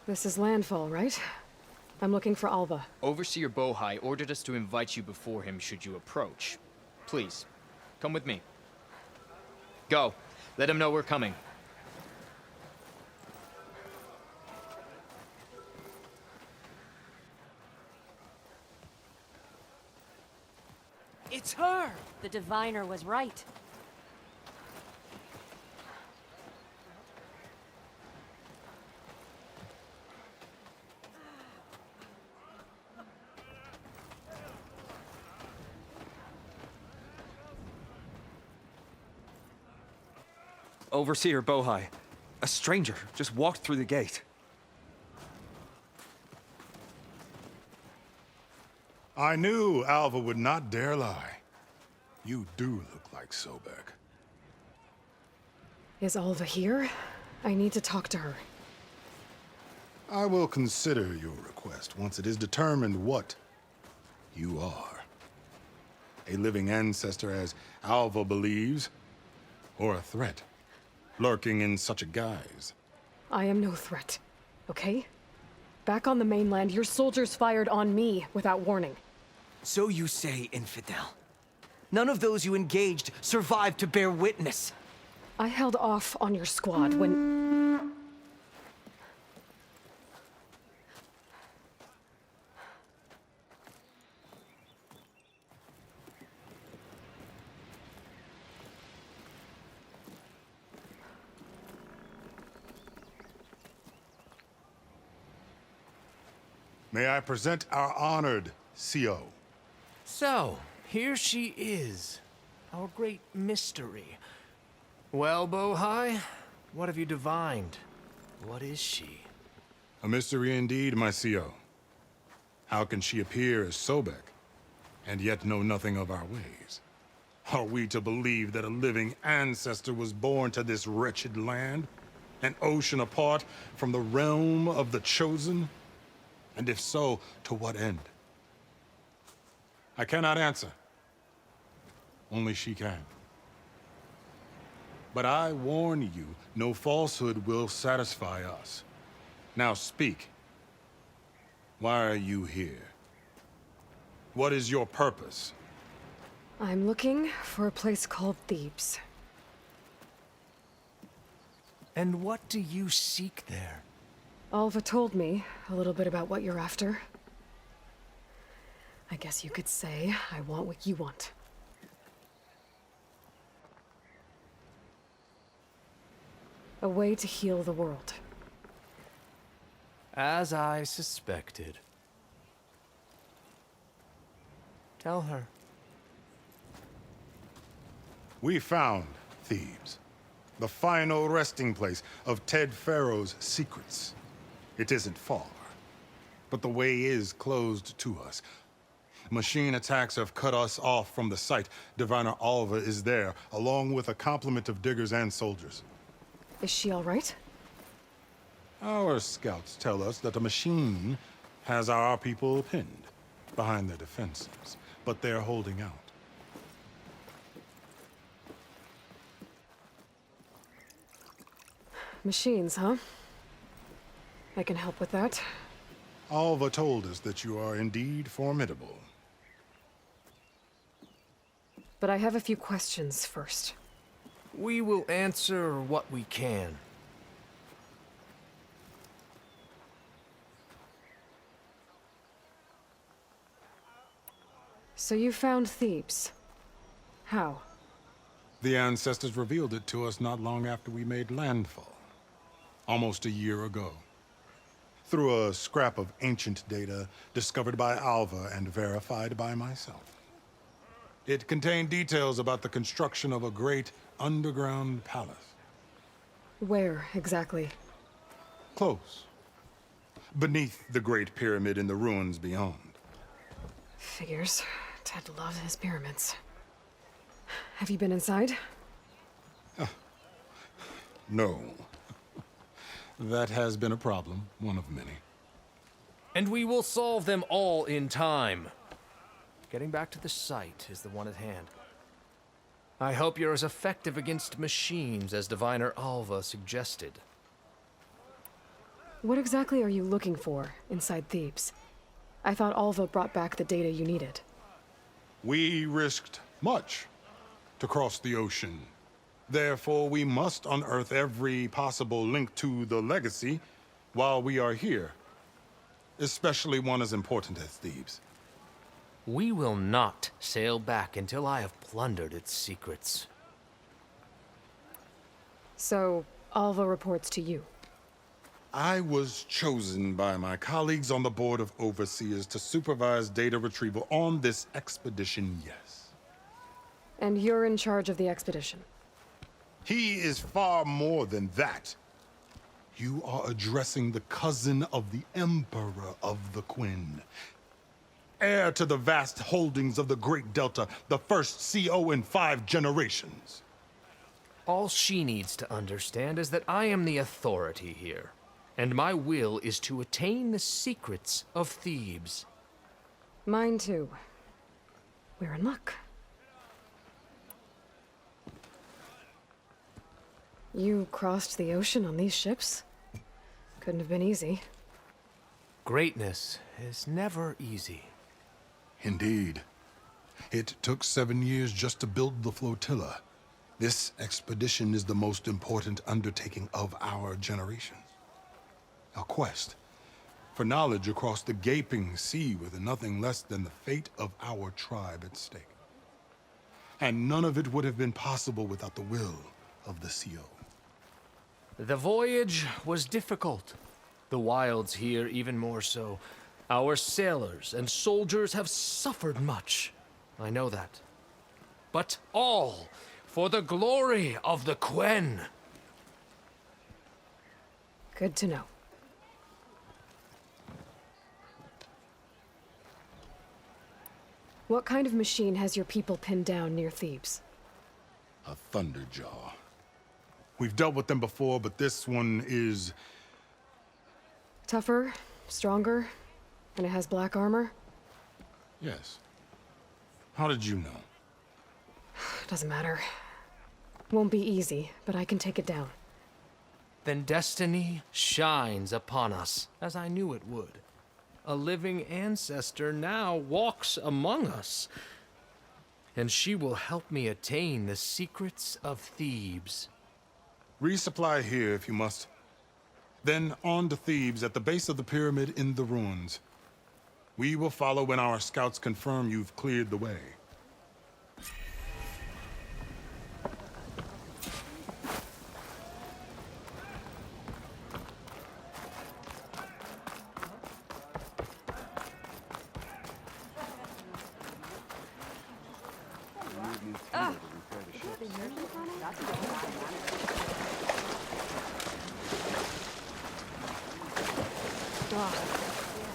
This is landfall, right? I'm looking for Alva. Overseer Bohai ordered us to invite you before him should you approach. Please, come with me. Go. Let him know we're coming. It's her! The diviner was right. Overseer Bohai. A stranger just walked through the gate. I knew Alva would not dare lie. You do look like Sobek. Is Alva here? I need to talk to her. I will consider your request once it is determined what you are. A living ancestor, as Alva believes, or a threat, lurking in such a guise. I am no threat, okay? Back on the mainland, your soldiers fired on me without warning. So you say, infidel. None of those you engaged survived to bear witness. I held off on your squad when... May I present our honored CO. So, here she is, our great mystery. Well, Bohai, what have you divined? What is she? A mystery indeed, my CO. How can she appear as Sobek, and yet know nothing of our ways? Are we to believe that a living ancestor was born to this wretched land, an ocean apart from the realm of the Chosen? And if so, to what end? I cannot answer. Only she can. But I warn you, no falsehood will satisfy us. Now speak. Why are you here? What is your purpose? I'm looking for a place called Thebes. And what do you seek there? Alva told me a little bit about what you're after. I guess you could say I want what you want. A way to heal the world. As I suspected. Tell her. We found Thebes, the final resting place of Ted Pharaoh's secrets. It isn't far, but the way is closed to us. Machine attacks have cut us off from the site. Diviner Alva is there, along with a complement of diggers and soldiers. Is she all right? Our scouts tell us that a machine has our people pinned behind their defenses, but they're holding out. Machines, huh? I can help with that. Alva told us that you are indeed formidable. But I have a few questions first. We will answer what we can. So you found Thebes. How? The ancestors revealed it to us not long after we made landfall. Almost a year ago. Through a scrap of ancient data discovered by Alva and verified by myself. It contained details about the construction of a great underground palace. Where, exactly? Close. Beneath the Great Pyramid in the ruins beyond. Figures. Ted loves his pyramids. Have you been inside? No. That has been a problem, one of many. And we will solve them all in time. Getting back to the site is the one at hand. I hope you're as effective against machines as Diviner Alva suggested. What exactly are you looking for inside Thebes? I thought Alva brought back the data you needed. We risked much to cross the ocean. Therefore, we must unearth every possible link to the legacy while we are here, especially one as important as Thebes. We will not sail back until I have plundered its secrets. So, Alva reports to you. I was chosen by my colleagues on the Board of Overseers to supervise data retrieval on this expedition, yes. And you're in charge of the expedition. He is far more than that. You are addressing the cousin of the Emperor of the Quinn. Heir to the vast holdings of the Great Delta, the first CO in 5 generations. All she needs to understand is that I am the authority here, and my will is to attain the secrets of Thebes. Mine too. We're in luck. You crossed the ocean on these ships? Couldn't have been easy. Greatness is never easy. Indeed. It took 7 years just to build the flotilla. This expedition is the most important undertaking of our generation. A quest for knowledge across the gaping sea with nothing less than the fate of our tribe at stake. And none of it would have been possible without the will of the CO. The voyage was difficult. The wilds here even more so. Our sailors and soldiers have suffered much. I know that. But all for the glory of the Quen. Good to know. What kind of machine has your people pinned down near Thebes? A Thunderjaw. We've dealt with them before, but this one is... Tougher, stronger, and it has black armor? Yes. How did you know? Doesn't matter. Won't be easy, but I can take it down. Then destiny shines upon us, as I knew it would. A living ancestor now walks among us, and she will help me attain the secrets of Thebes. Resupply here if you must. Then on to Thebes at the base of the pyramid in the ruins. We will follow when our scouts confirm you've cleared the way.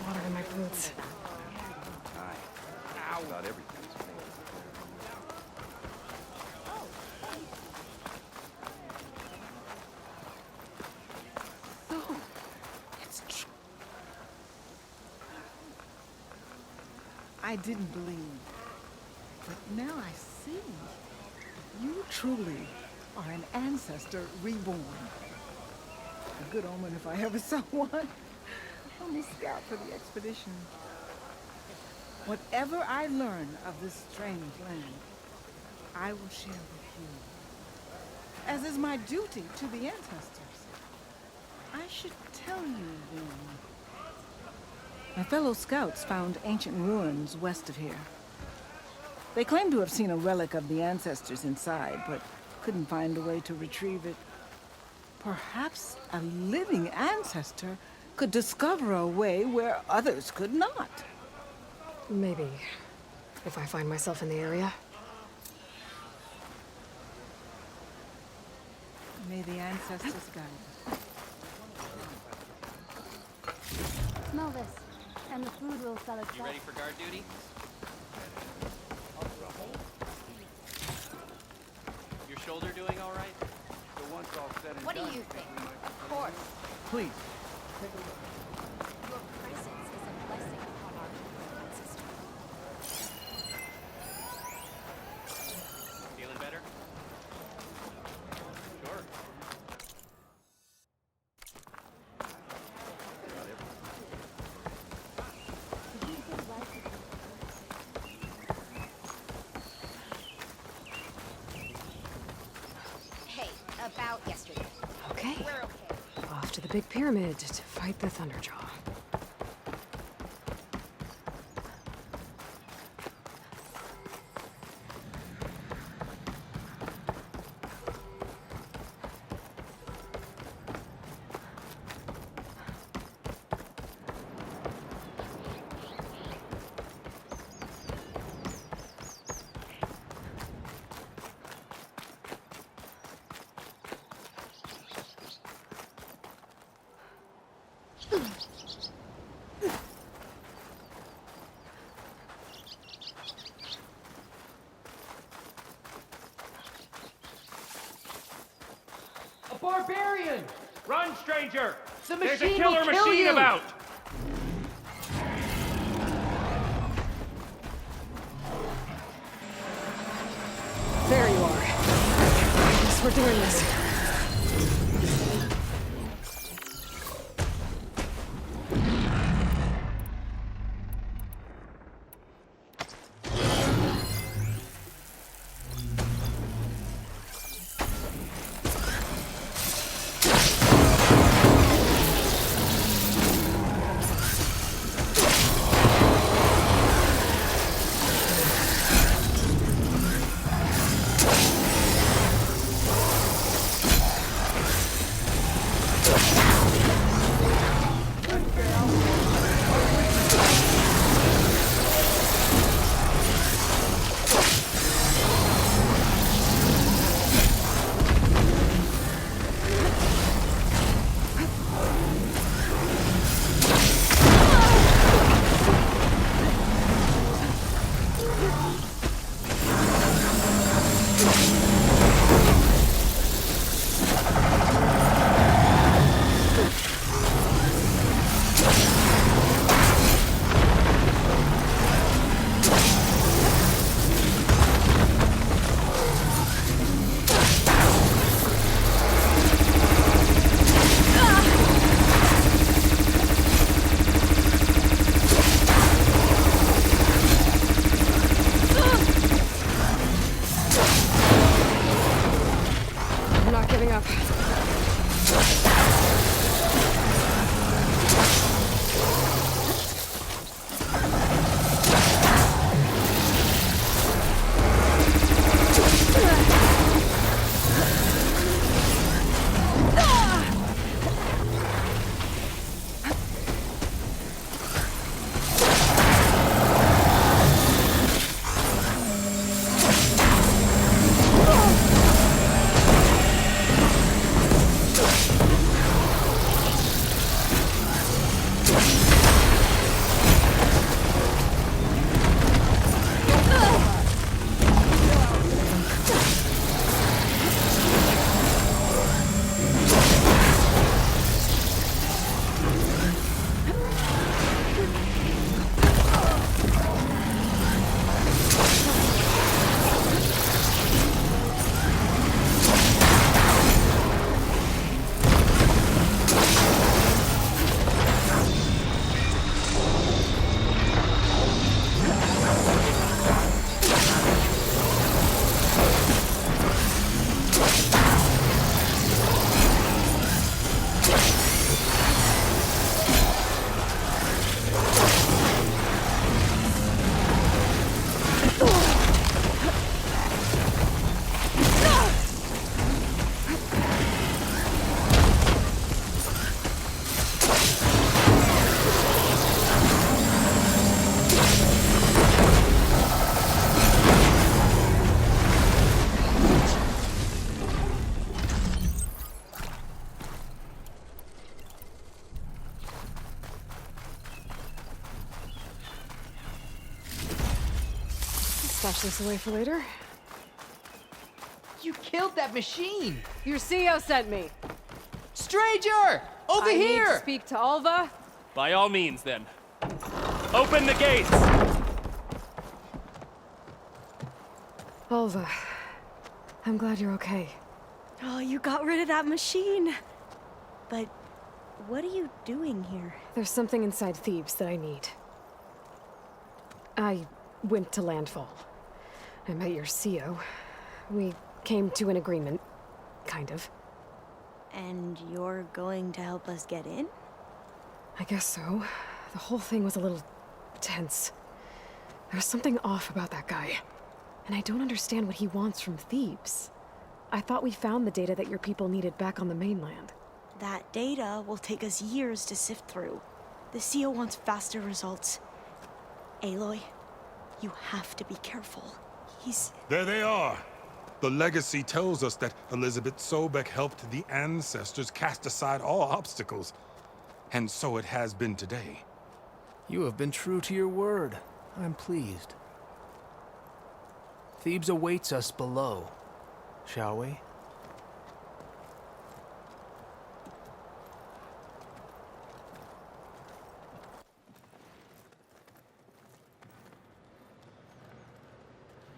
Water in my boots. I didn't believe, but now I see. You truly are an ancestor reborn. A good omen if I ever saw one. I'm a scout for the expedition. Whatever I learn of this strange land, I will share with you. As is my duty to the ancestors. I should tell you then. My fellow scouts found ancient ruins west of here. They claim to have seen a relic of the ancestors inside, but couldn't find a way to retrieve it. Perhaps a living ancestor could discover a way where others could not. Maybe. If I find myself in the area. May the ancestors guide us. Smell this, and the food will sell itself. You ready for guard duty? Your shoulder doing all right? What do you think? Of course. Please. Your presence is a blessing upon our ancestors. Feeling better? Sure. to the big pyramid to fight the Thunderjaw. A barbarian! Run, stranger! The There's a machine killer will kill machine you! about! There you are. Guess we're doing this. I'm not giving up. Stash this away for later. You killed that machine! Your CEO sent me. Stranger! Over I here! need to speak to Alva. By all means, then. Open the gates! Alva, I'm glad you're okay. Oh, you got rid of that machine. But what are you doing here? There's something inside Thebes that I need. I went to Landfall. I met your CEO. We came to an agreement, kind of. And you're going to help us get in? I guess so. The whole thing was a little tense. There was something off about that guy. And I don't understand what he wants from Thebes. I thought we found the data that your people needed back on the mainland. That data will take us years to sift through. The CO wants faster results. Aloy, you have to be careful. There they are! The legacy tells us that Elizabeth Sobek helped the ancestors cast aside all obstacles. And so it has been today. You have been true to your word. I'm pleased. Thebes awaits us below, shall we?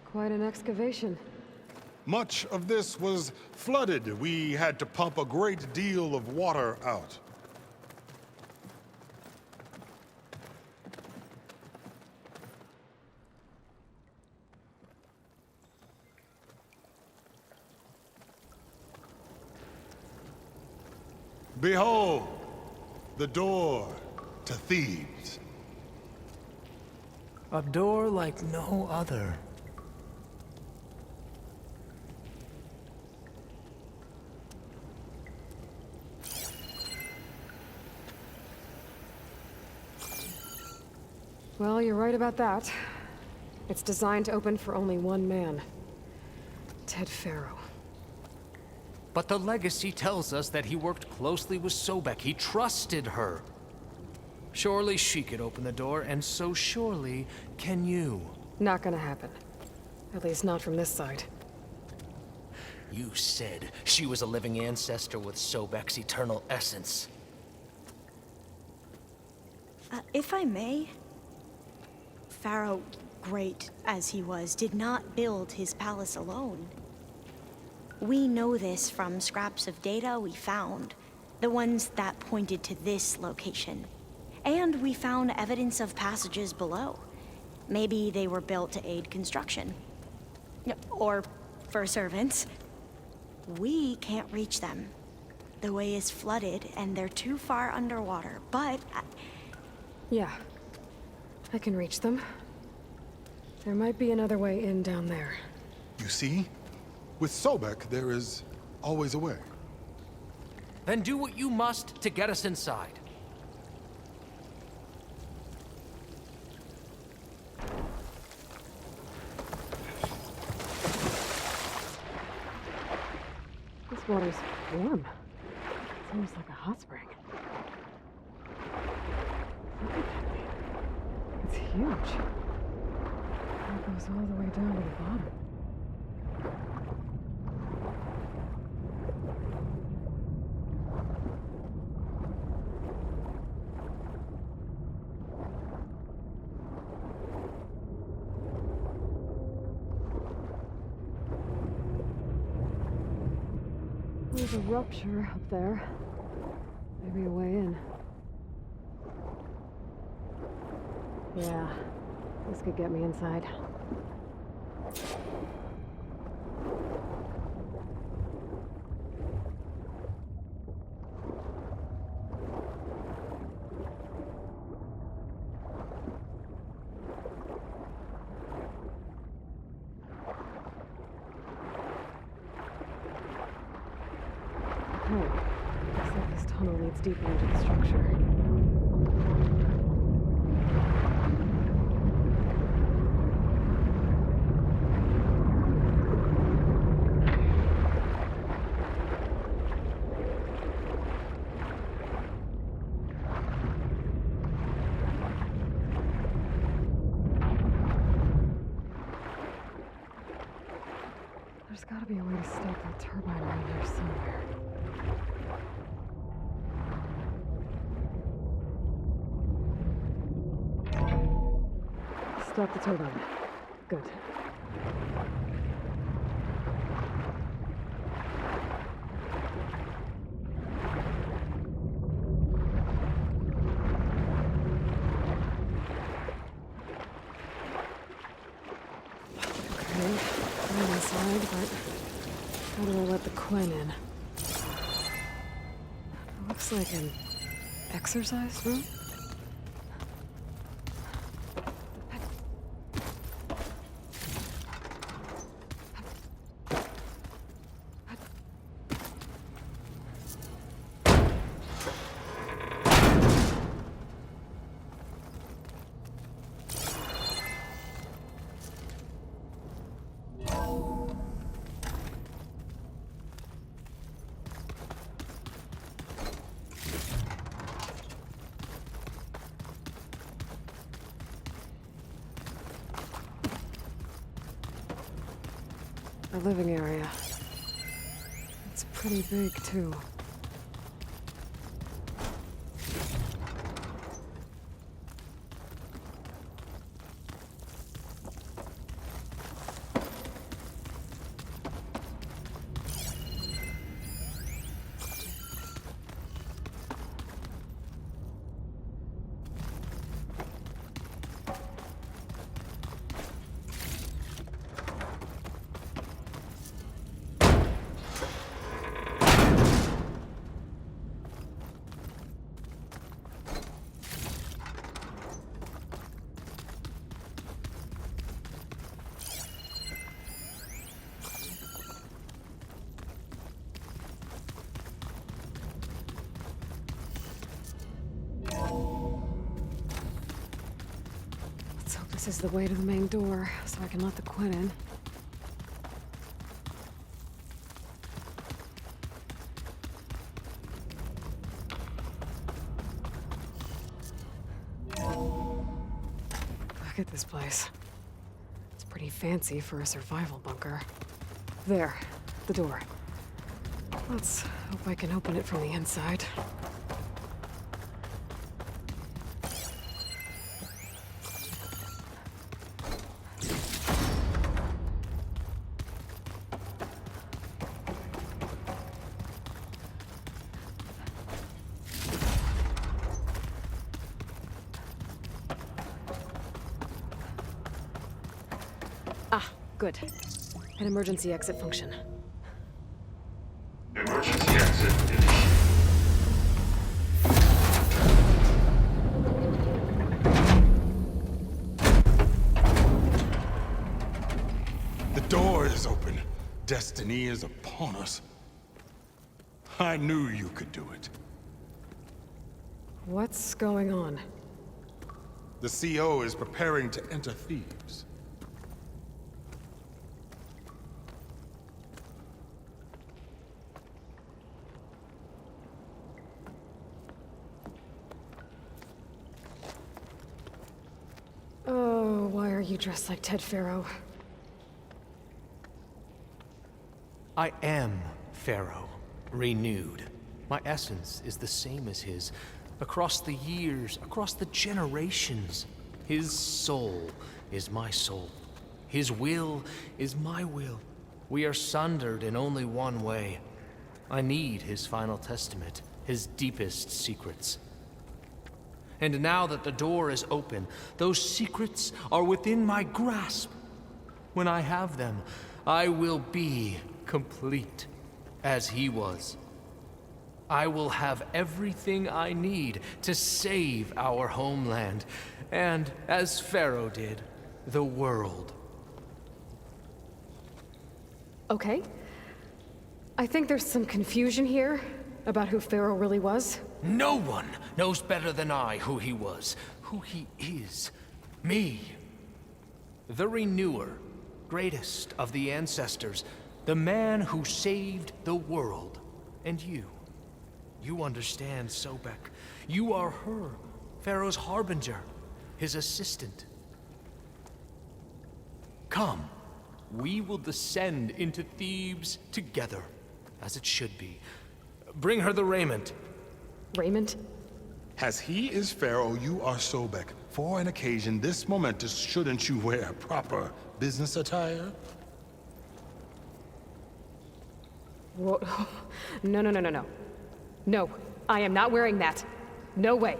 Quite an excavation. Much of this was flooded. We had to pump a great deal of water out. Behold, the door to Thebes. A door like no other. Well, you're right about that. It's designed to open for only one man. Ted Farrow. But the legacy tells us that he worked closely with Sobek. He trusted her. Surely she could open the door, and so surely can you. Not gonna happen. At least not from this side. You said she was a living ancestor with Sobek's eternal essence. If I may, Pharaoh, great as he was, did not build his palace alone. We know this from scraps of data we found, the ones that pointed to this location. And we found evidence of passages below. Maybe they were built to aid construction. Or for servants. We can't reach them. The way is flooded and they're too far underwater, but... Yeah. I can reach them. There might be another way in down there. You see? With Sobek, there is always a way. Then do what you must to get us inside. This water's warm. It's almost like a hot spring. Look at that thing. It's huge. It goes all the way down to the bottom. There's a rupture up there. Maybe a way in. Yeah, this could get me inside. Looks like this tunnel leads deeper into the structure. There's gotta be a way to stake that turbine around here somewhere. Stop the turbine. Good. Okay, I'm inside, but how do I let the Quen in? Looks like an exercise room? The living area. It's pretty big, too. This is the way to the main door, so I can let the Quinn in. Look at this place. It's pretty fancy for a survival bunker. There, the door. Let's hope I can open it from the inside. Good. An emergency exit function. Emergency exit initiated. The door is open. Destiny is upon us. I knew you could do it. What's going on? The CO is preparing to enter Thebes. Oh, why are you dressed like Ted Pharaoh? I am Pharaoh, renewed. My essence is the same as his. Across the years, across the generations. His soul is my soul. His will is my will. We are sundered in only one way. I need his final testament, his deepest secrets. And now that the door is open, those secrets are within my grasp. When I have them, I will be complete, as he was. I will have everything I need to save our homeland, and, as Pharaoh did, the world. Okay. I think there's some confusion here about who Pharaoh really was. No one knows better than I who he was, who he is. Me. The Renewer, greatest of the ancestors, the man who saved the world. And you. You understand, Sobek. You are her, Pharaoh's harbinger, his assistant. Come, we will descend into Thebes together, as it should be. Bring her the raiment. Raiment? As he is Pharaoh, you are Sobek. For an occasion this momentous, shouldn't you wear proper business attire? Whoa. No. No, I am not wearing that. No way.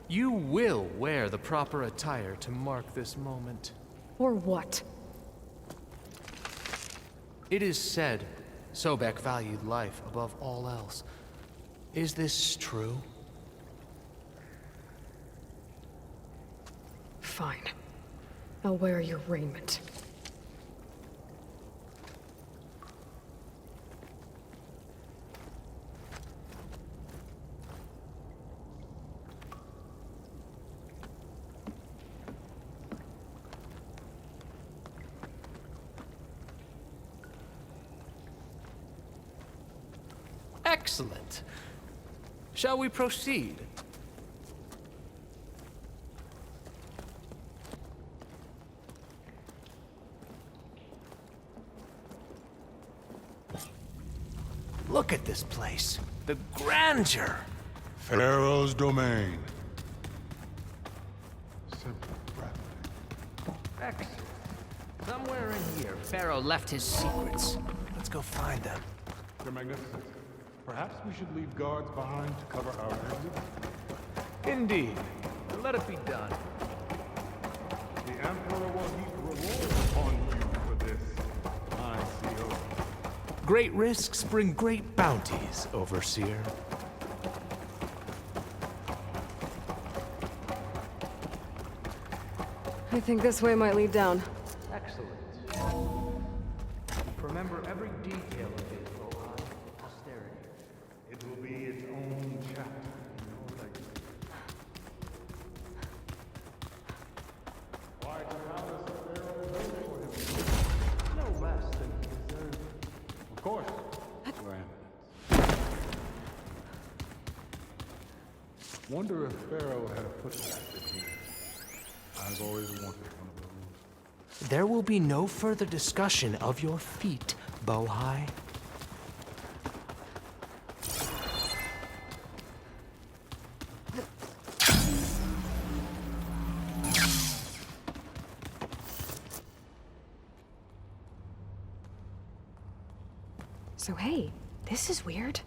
You will wear the proper attire to mark this moment. Or what? It is said Sobek valued life above all else. Is this true? Fine. I'll wear your raiment. Excellent. Shall we proceed? Look at this place. The grandeur. Pharaoh's domain. Excellent. Somewhere in here, Pharaoh left his secrets. Let's go find them. Your Magnificence, perhaps we should leave guards behind to cover our exit? Indeed. Let it be done. The Emperor will heap reward upon you for this, my CO. Great risks bring great bounties, Overseer. I think this way might lead down. Excellent. Remember every detail of it, Aloy. Posterity. It will be its own chapter in your legacy. Why to have us Pharaoh wait for him? No less than he deserves. Of course, Your Eminence. Wonder if Pharaoh had a footstep in here. I've always wanted one of those. There will be no further discussion of your feat, Bohai. So hey, this is weird.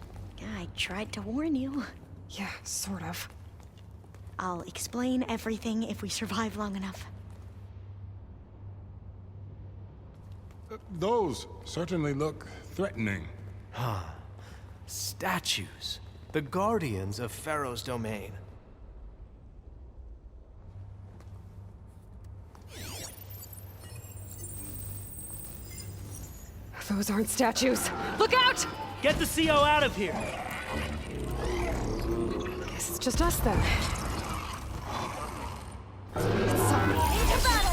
I tried to warn you. Yeah, sort of. I'll explain everything if we survive long enough. Those certainly look threatening. Statues. The guardians of Pharaoh's domain. Those aren't statues. Look out! Get the CO out of here! Guess it's just us then. Into battle!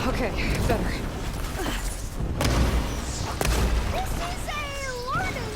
Okay, better. This is a learning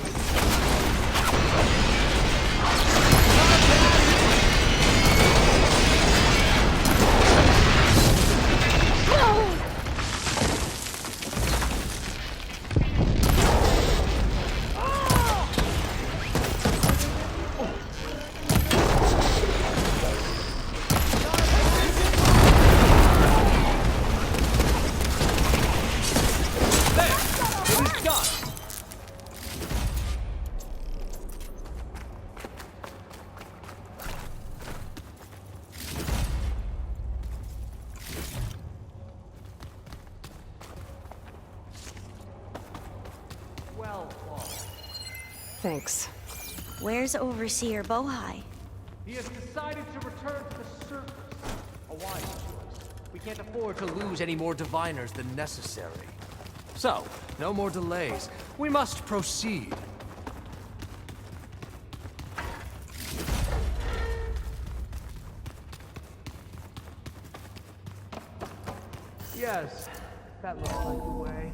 Thanks. Where's Overseer Bohai? He has decided to return to the surface. A wise choice. We can't afford to lose any more diviners than necessary. So, no more delays. We must proceed. Yes, that looks like the way.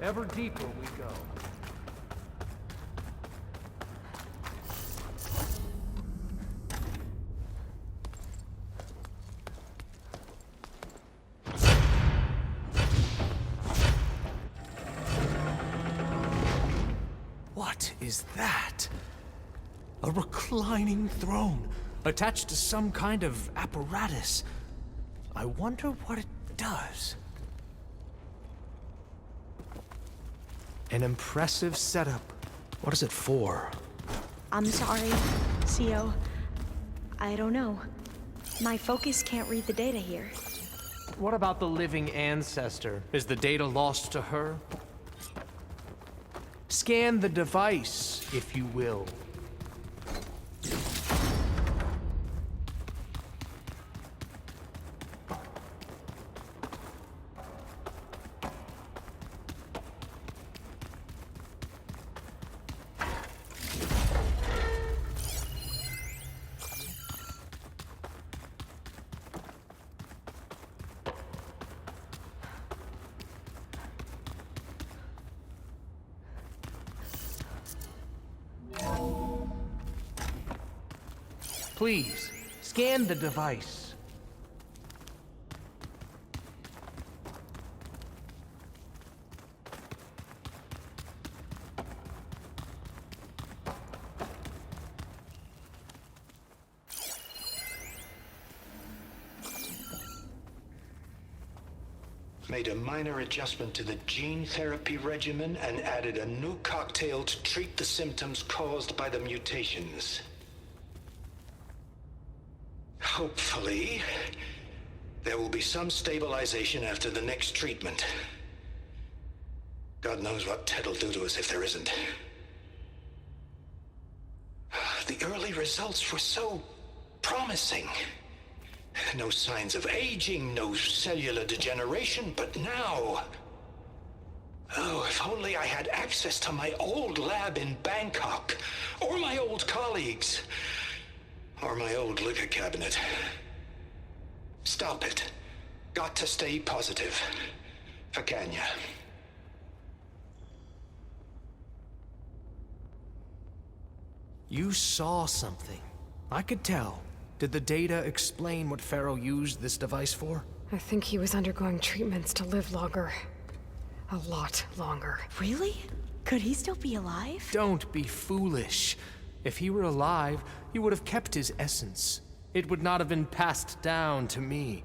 Ever deeper we go. What is that? A reclining throne, attached to some kind of apparatus. I wonder what it does. An impressive setup. What is it for? I'm sorry, CO. I don't know. My focus can't read the data here. What about the living ancestor? Is the data lost to her? Scan the device, if you will. Please, scan the device. Made a minor adjustment to the gene therapy regimen and added a new cocktail to treat the symptoms caused by the mutations. Hopefully, there will be some stabilization after the next treatment. God knows what Ted'll do to us if there isn't. The early results were so promising. No signs of aging, no cellular degeneration, but now... Oh, if only I had access to my old lab in Bangkok, or my old colleagues. Or my old liquor cabinet. Stop it. Got to stay positive. For Kenya. You saw something. I could tell. Did the data explain what Pharaoh used this device for? I think he was undergoing treatments to live longer. A lot longer. Really? Could he still be alive? Don't be foolish. If he were alive, he would have kept his essence. It would not have been passed down to me.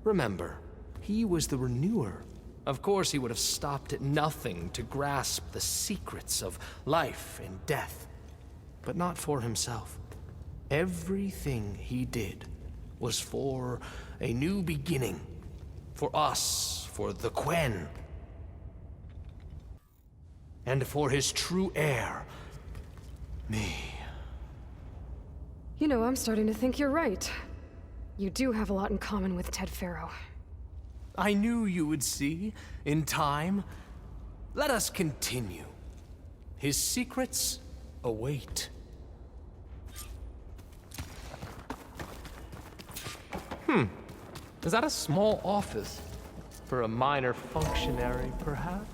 Remember, he was the renewer. Of course he would have stopped at nothing to grasp the secrets of life and death. But not for himself. Everything he did was for a new beginning. For us, for the Quen. And for his true heir, me. You know, I'm starting to think you're right. You do have a lot in common with Ted Pharaoh. I knew you would see, in time. Let us continue. His secrets await. Is that a small office? For a minor functionary, perhaps?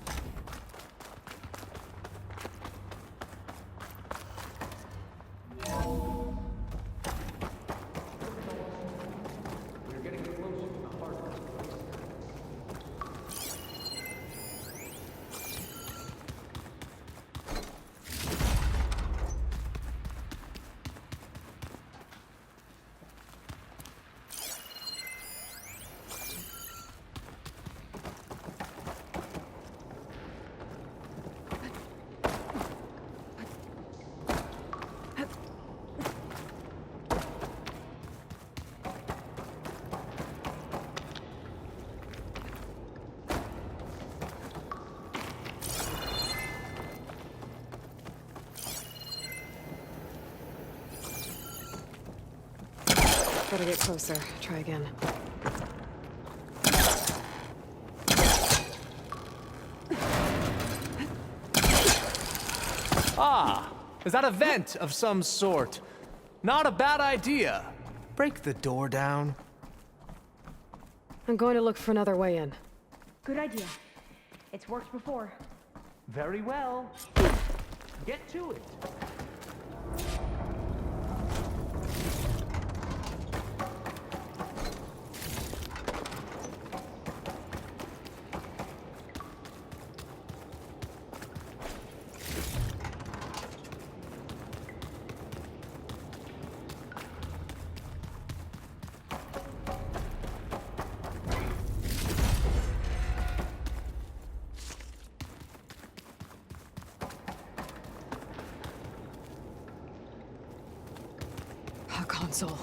Better get closer. Try again. Ah, is that a vent of some sort? Not a bad idea. Break the door down. I'm going to look for another way in. Good idea. It's worked before. Very well. Get to it. A console.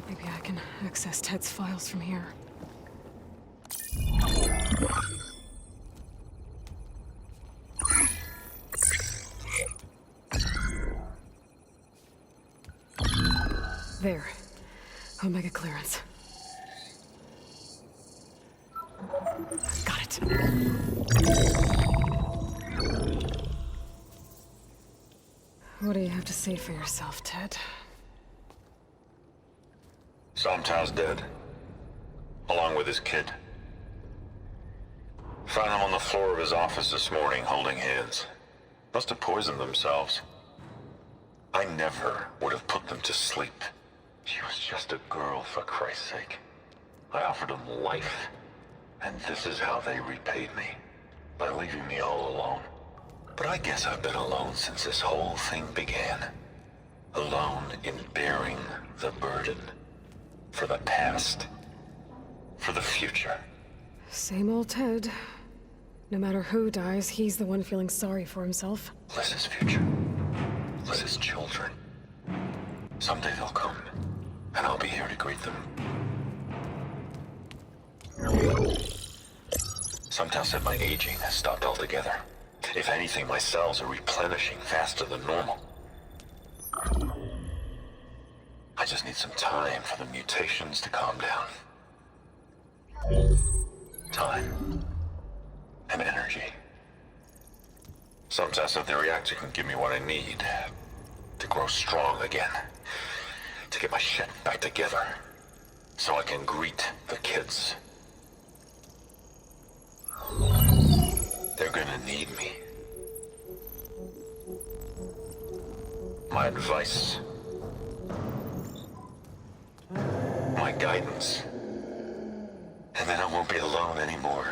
Maybe I can access Ted's files from here. There. Omega clearance. Got it. What do you have to say for yourself, Ted? Sometimes dead, along with his kid. Found him on the floor of his office this morning, holding hands. Must have poisoned themselves. I never would have put them to sleep. She was just a girl, for Christ's sake. I offered them life, and this is how they repaid me, by leaving me all alone. But I guess I've been alone since this whole thing began. Alone in bearing the burden. For the past. For the future. Same old Ted. No matter who dies, he's the one feeling sorry for himself. Liz's future. Liz's children. Someday they'll come, and I'll be here to greet them. Some tell said my aging has stopped altogether. If anything, my cells are replenishing faster than normal. I just need some time for the mutations to calm down. Time. And energy. Some test that the reactor can give me what I need to grow strong again. To get my shit back together. So I can greet the kids. They're gonna need me. My advice. My guidance. And then I won't be alone anymore.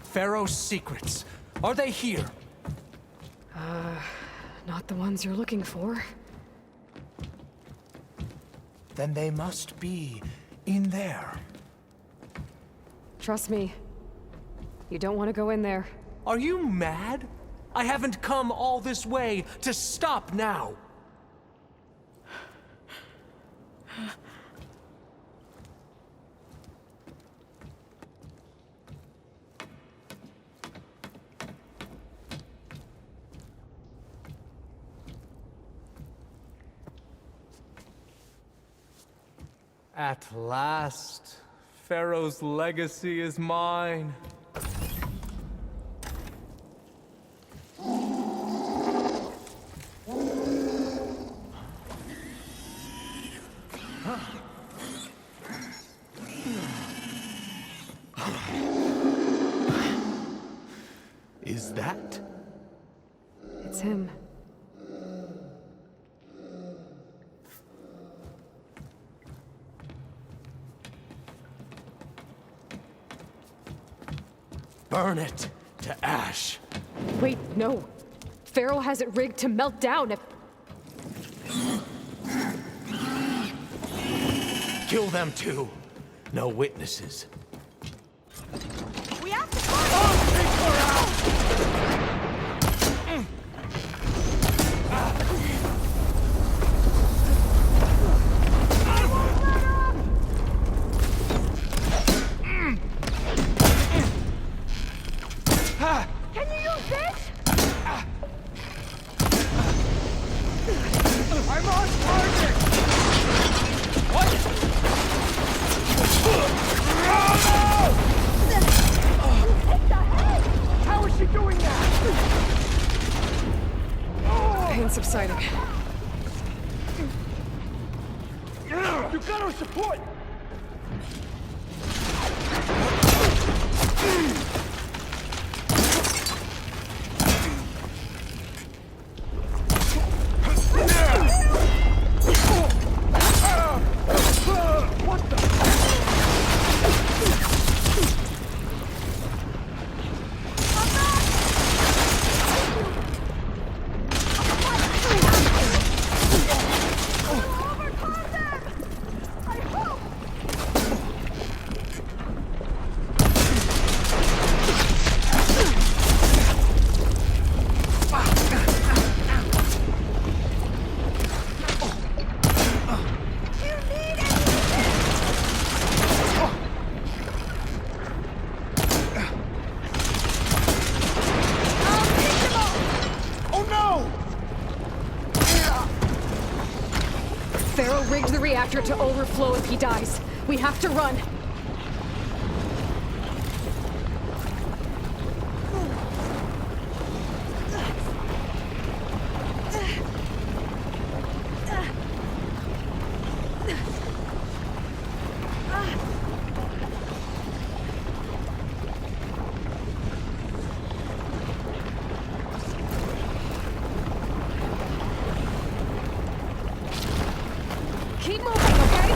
Pharaoh's secrets. Are they here? Not the ones you're looking for. Then they must be in there. Trust me. You don't want to go in there. Are you mad? I haven't come all this way to stop now. At last, Pharaoh's legacy is mine. Is that? It's him. Burn it to ash. Wait, no. Pharaoh has it rigged to melt down if... Kill them too. No witnesses. We have to find Can you use this? exciting. You got our support! Pharaoh rigged the reactor to overflow if he dies. We have to run. Keep moving, okay?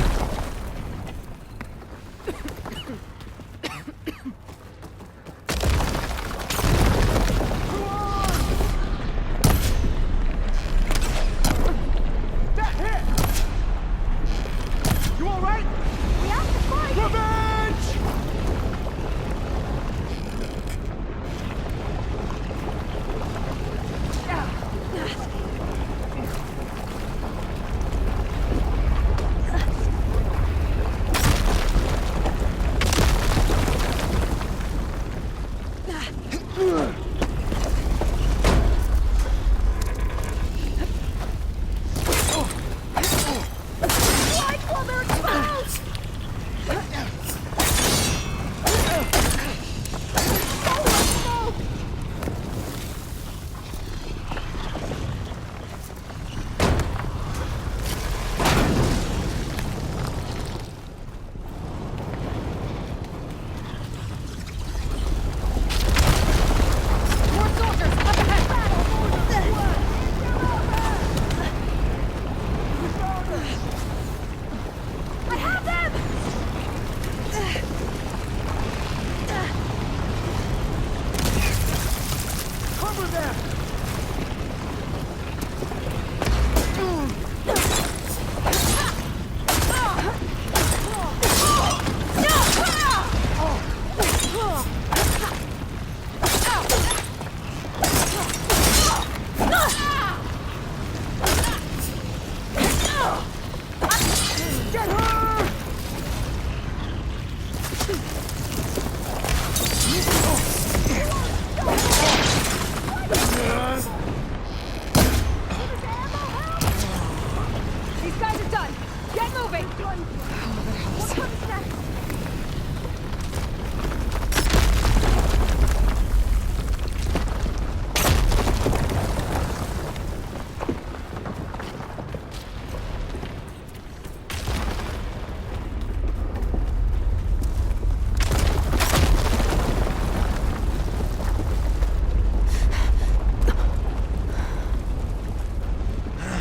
That hit! You alright? We have to fight! Revenge! These guys are done. Get moving.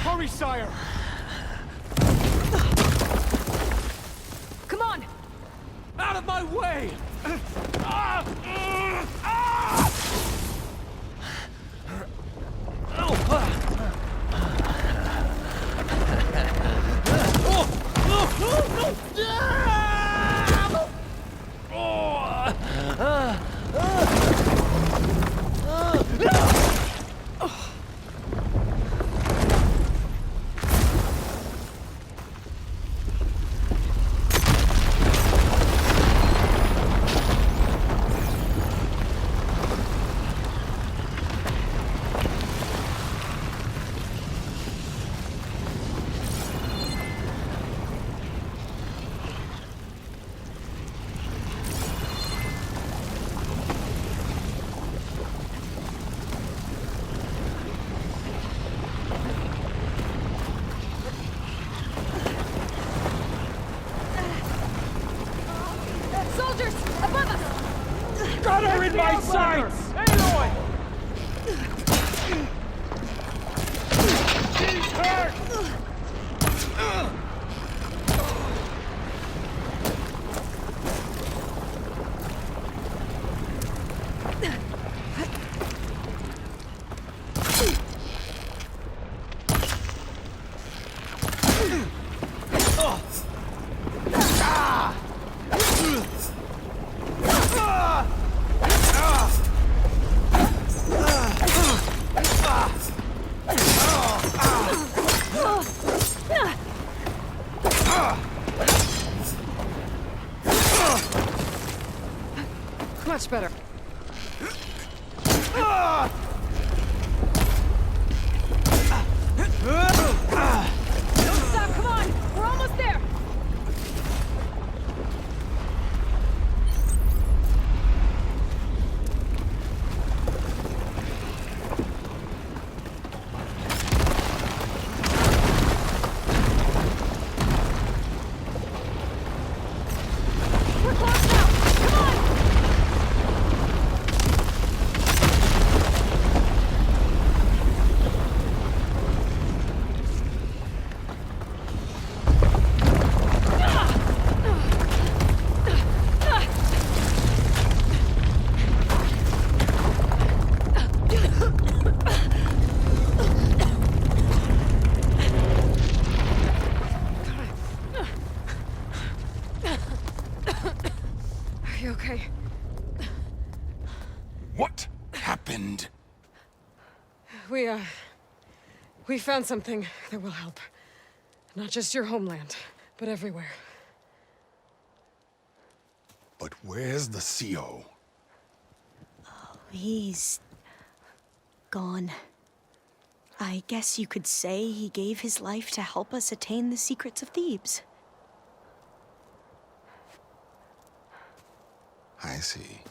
Hurry, sire! Come on. Out of my way! Got her in my sights! Aloy! She's hurt! Much better. Don't stop, come on! We're almost there! We're close now! Come on! Are you okay? What happened? We found something that will help. Not just your homeland, but everywhere. But where's the CO? He's gone. I guess you could say he gave his life to help us attain the secrets of Thebes. I see.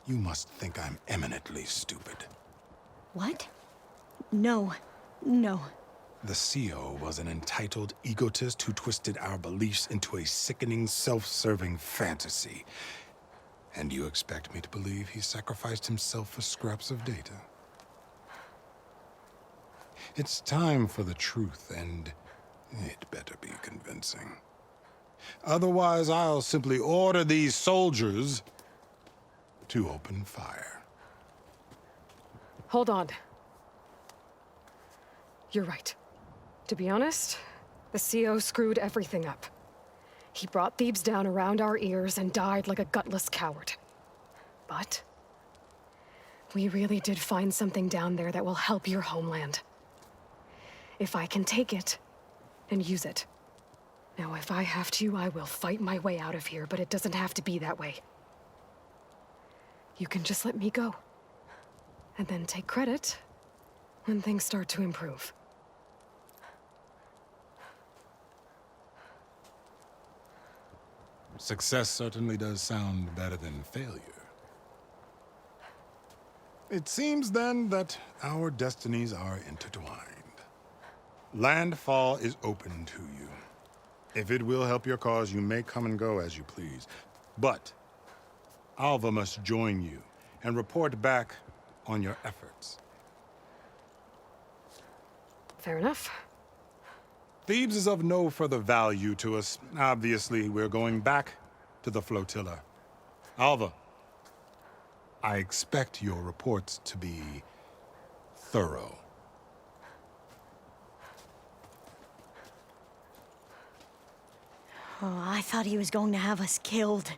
You must think I'm eminently stupid. What? No. No. The CO was an entitled egotist who twisted our beliefs into a sickening, self-serving fantasy. And you expect me to believe he sacrificed himself for scraps of data? It's time for the truth, and it better be convincing. Otherwise, I'll simply order these soldiers to open fire. Hold on. You're right. To be honest, the CO screwed everything up. He brought Thebes down around our ears and died like a gutless coward. But we really did find something down there that will help your homeland. If I can take it and use it. Now, if I have to, I will fight my way out of here, but it doesn't have to be that way. You can just let me go. And then take credit when things start to improve. Success certainly does sound better than failure. It seems then that our destinies are intertwined. Landfall is open to you. If it will help your cause, you may come and go as you please. But Alva must join you and report back on your efforts. Fair enough. Thebes is of no further value to us. Obviously, we're going back to the flotilla. Alva, I expect your reports to be thorough. Oh, I thought he was going to have us killed.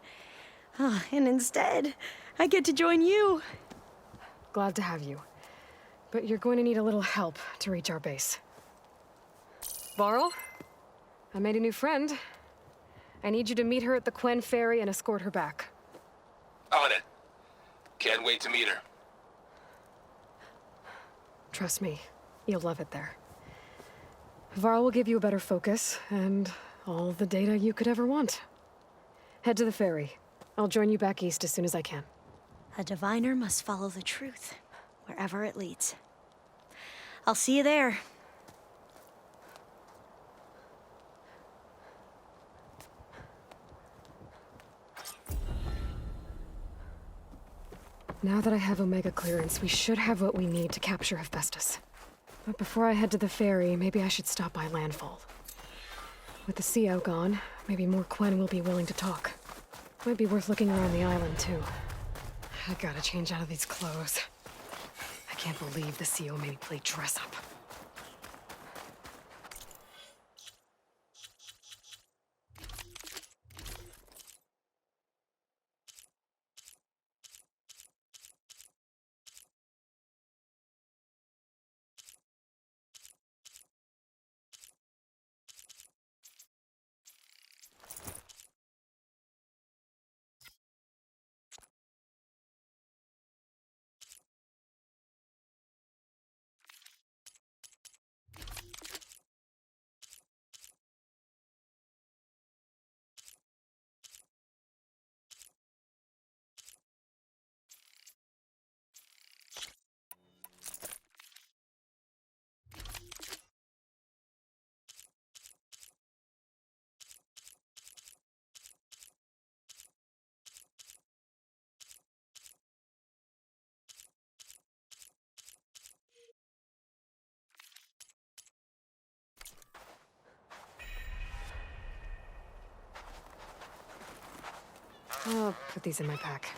And instead, I get to join you. Glad to have you. But you're going to need a little help to reach our base. Varl, I made a new friend. I need you to meet her at the Quen Ferry and escort her back. On it. Can't wait to meet her. Trust me, you'll love it there. Varl will give you a better focus, and all the data you could ever want. Head to the ferry. I'll join you back east as soon as I can. A diviner must follow the truth, wherever it leads. I'll see you there. Now that I have Omega clearance, we should have what we need to capture Hephaestus. But before I head to the ferry, maybe I should stop by Landfall. With the CO gone, maybe more Quen will be willing to talk. Might be worth looking around the island, too. I gotta change out of these clothes. I can't believe the CO made me play dress up. I'll put these in my pack.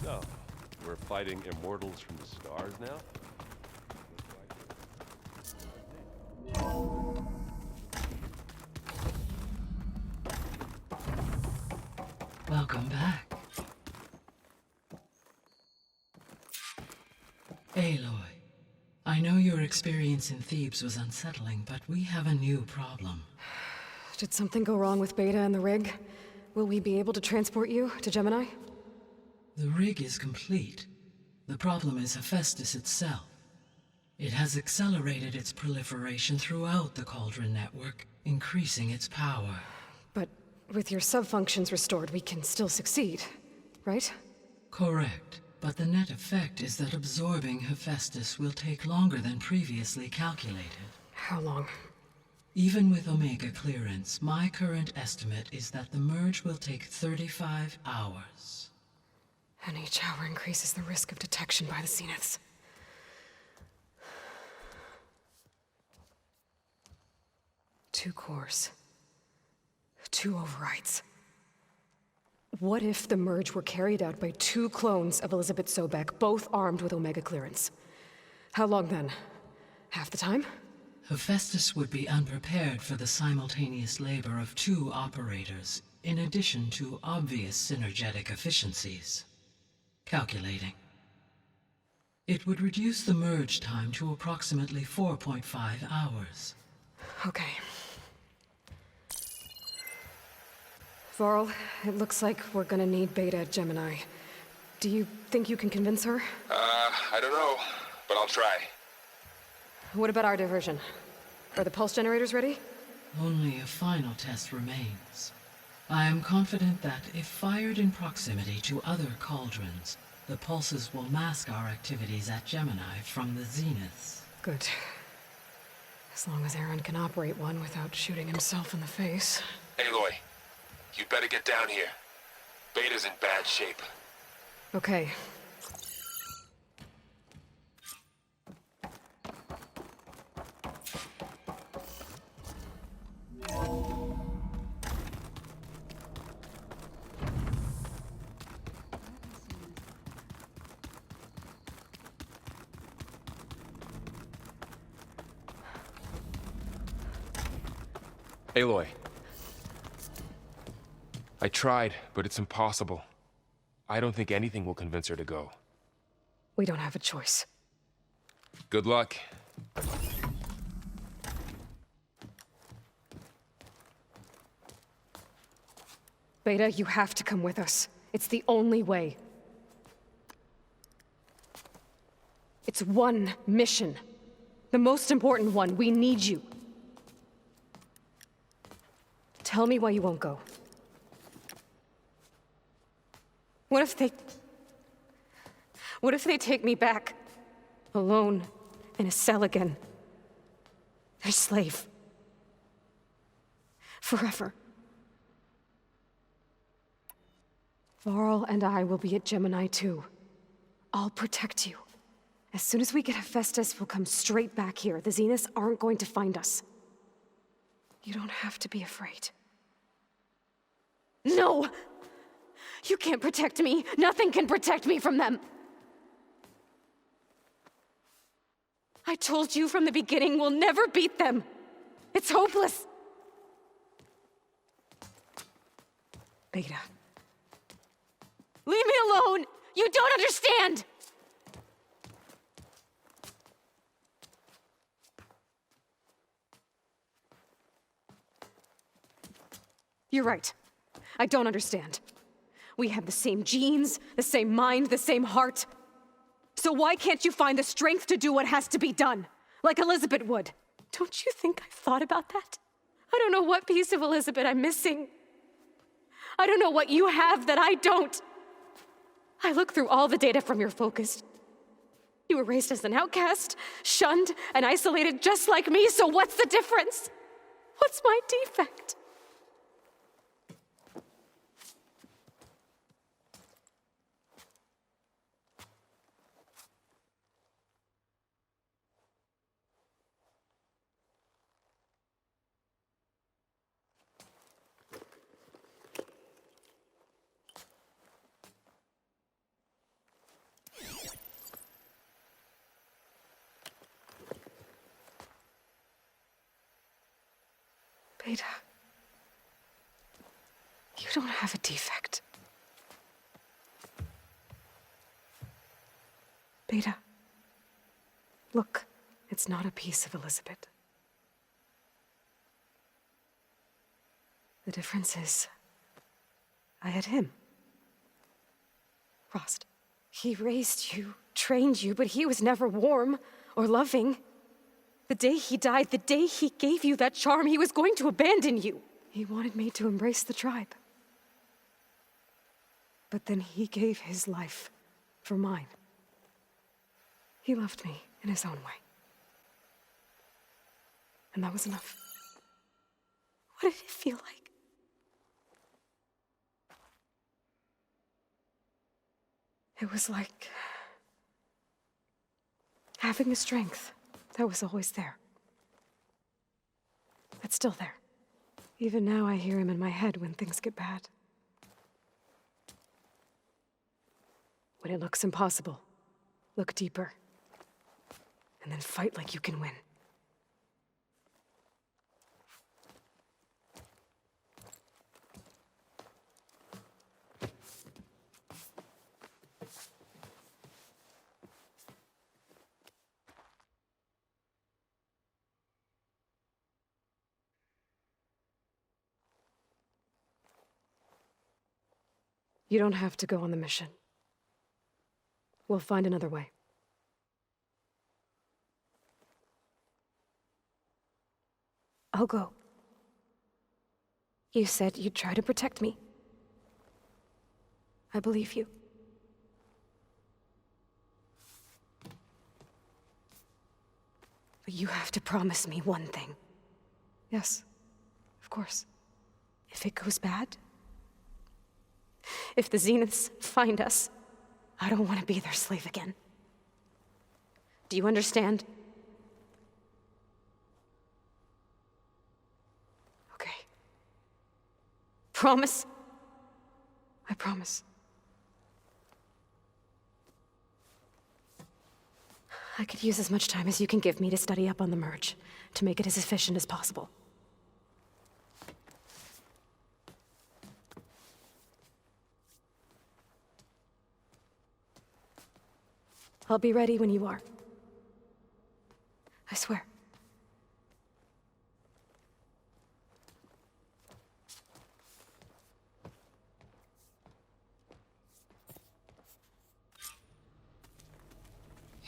So, we're fighting immortals from the stars now? Welcome back. Aloy, I know your experience in Thebes was unsettling, but we have a new problem. Did something go wrong with Beta and the rig? Will we be able to transport you to Gemini? The rig is complete. The problem is Hephaestus itself. It has accelerated its proliferation throughout the Cauldron network, increasing its power. But with your subfunctions restored, we can still succeed, right? Correct. But the net effect is that absorbing Hephaestus will take longer than previously calculated. How long? Even with Omega clearance, my current estimate is that the merge will take 35 hours. And each hour increases the risk of detection by the Zeniths. Two cores. Two overrides. What if the merge were carried out by two clones of Elizabeth Sobek, both armed with Omega clearance? How long then? Half the time? Hephaestus would be unprepared for the simultaneous labor of two operators, in addition to obvious synergetic efficiencies. Calculating. It would reduce the merge time to approximately 4.5 hours. Okay. Varl, it looks like we're gonna need Beta at Gemini. Do you think you can convince her? I don't know, but I'll try. What about our diversion? Are the pulse generators ready? Only a final test remains. I am confident that if fired in proximity to other cauldrons, the pulses will mask our activities at Gemini from the Zeniths. Good. As long as Aaron can operate one without shooting himself in the face. Aloy, you better get down here. Beta's in bad shape. Okay. Aloy. I tried, but it's impossible. I don't think anything will convince her to go. We don't have a choice. Good luck. Beta, you have to come with us. It's the only way. It's one mission. The most important one. We need you. Tell me why you won't go. What if they take me back? Alone, in a cell again. Their slave. Forever. Varl and I will be at Gemini too. I'll protect you. As soon as we get Hephaestus, we'll come straight back here. The Zeniths aren't going to find us. You don't have to be afraid. No! You can't protect me. Nothing can protect me from them. I told you from the beginning, we'll never beat them. It's hopeless. Beta. Leave me alone! You don't understand! You're right. I don't understand. We have the same genes, the same mind, the same heart. So why can't you find the strength to do what has to be done? Like Elizabeth would. Don't you think I've thought about that? I don't know what piece of Elizabeth I'm missing. I don't know what you have that I don't. I look through all the data from your focus. You were raised as an outcast, shunned, and isolated just like me, so what's the difference? What's my defect? Beta, you don't have a defect. Beta, look, it's not a piece of Elizabeth. The difference is, I had him. Frost. He raised you, trained you, but he was never warm or loving. The day he died, the day he gave you that charm, he was going to abandon you. He wanted me to embrace the tribe. But then he gave his life for mine. He loved me in his own way. And that was enough. What did it feel like? It was like having a strength that was always there. It's still there. Even now I hear him in my head when things get bad. When it looks impossible, look deeper. And then fight like you can win. You don't have to go on the mission. We'll find another way. I'll go. You said you'd try to protect me. I believe you. But you have to promise me one thing. Yes, of course. If it goes bad, if the Zeniths find us, I don't want to be their slave again. Do you understand? Okay. Promise? I promise. I could use as much time as you can give me to study up on the merge, to make it as efficient as possible. I'll be ready when you are. I swear.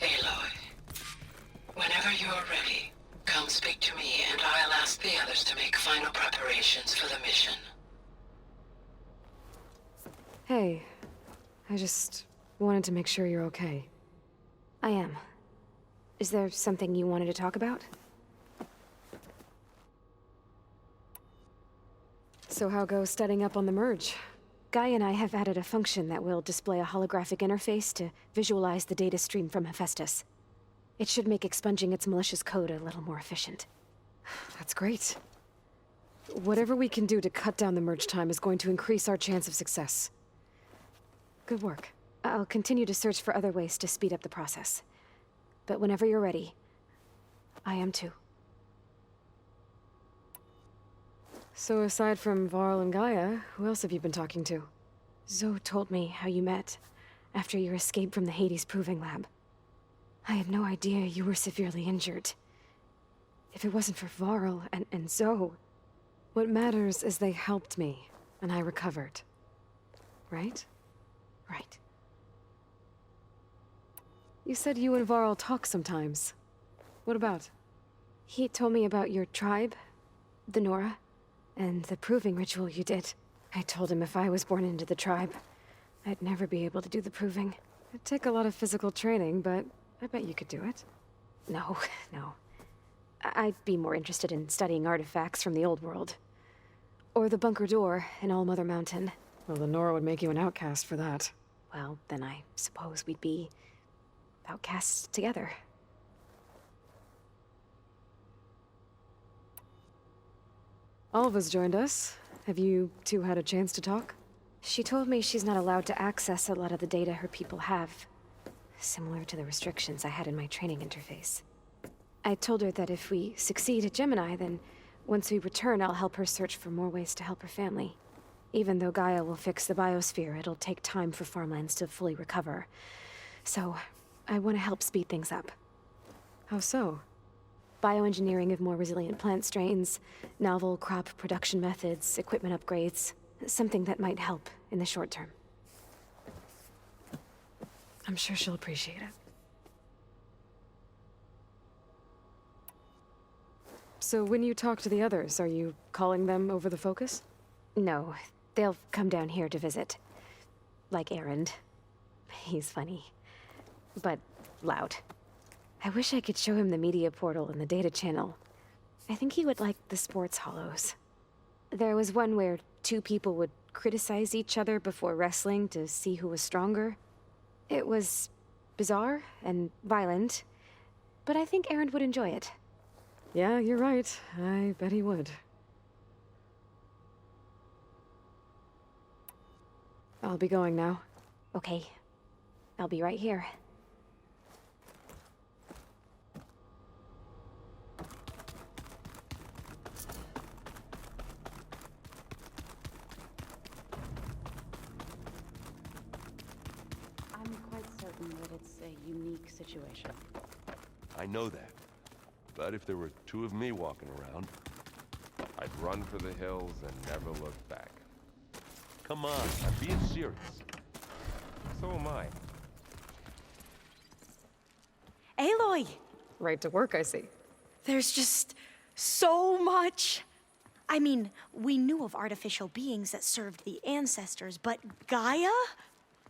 Aloy, whenever you're ready, come speak to me and I'll ask the others to make final preparations for the mission. Hey, I just wanted to make sure you're okay. I am. Is there something you wanted to talk about? So how goes studying up on the merge? Guy and I have added a function that will display a holographic interface to visualize the data stream from Hephaestus. It should make expunging its malicious code a little more efficient. That's great. Whatever we can do to cut down the merge time is going to increase our chance of success. Good work. I'll continue to search for other ways to speed up the process. But whenever you're ready, I am too. So aside from Varl and Gaia, who else have you been talking to? Zoe told me how you met after your escape from the Hades Proving Lab. I had no idea you were severely injured. If it wasn't for Varl and Zoe, what matters is they helped me, and I recovered. Right? Right. You said you and Varl talk sometimes. What about? He told me about your tribe, the Nora, and the proving ritual you did. I told him if I was born into the tribe, I'd never be able to do the proving. It'd take a lot of physical training, but I bet you could do it. No, no. I'd be more interested in studying artifacts from the old world. Or the bunker door in All Mother Mountain. Well, the Nora would make you an outcast for that. Well, then I suppose we'd be outcasts together. Alva's joined us. Have you two had a chance to talk? She told me she's not allowed to access a lot of the data her people have. Similar to the restrictions I had in my training interface. I told her that if we succeed at Gemini, then once we return, I'll help her search for more ways to help her family. Even though Gaia will fix the biosphere, it'll take time for farmlands to fully recover. So, I want to help speed things up. How so? Bioengineering of more resilient plant strains, novel crop production methods, equipment upgrades. Something that might help in the short term. I'm sure she'll appreciate it. So when you talk to the others, are you calling them over the focus? No, they'll come down here to visit. Like Erend. He's funny. But loud. I wish I could show him the media portal and the data channel. I think he would like the sports hollows. There was one where two people would criticize each other before wrestling to see who was stronger. It was bizarre and violent, but I think Erend would enjoy it. Yeah, you're right. I bet he would. I'll be going now. Okay. I'll be right here. I'm quite certain that it's a unique situation. I know that. But if there were two of me walking around, I'd run for the hills and never look back. Come on, I'm being serious. So am I. Aloy! Right to work, I see. There's just so much. I mean, we knew of artificial beings that served the ancestors, but Gaia?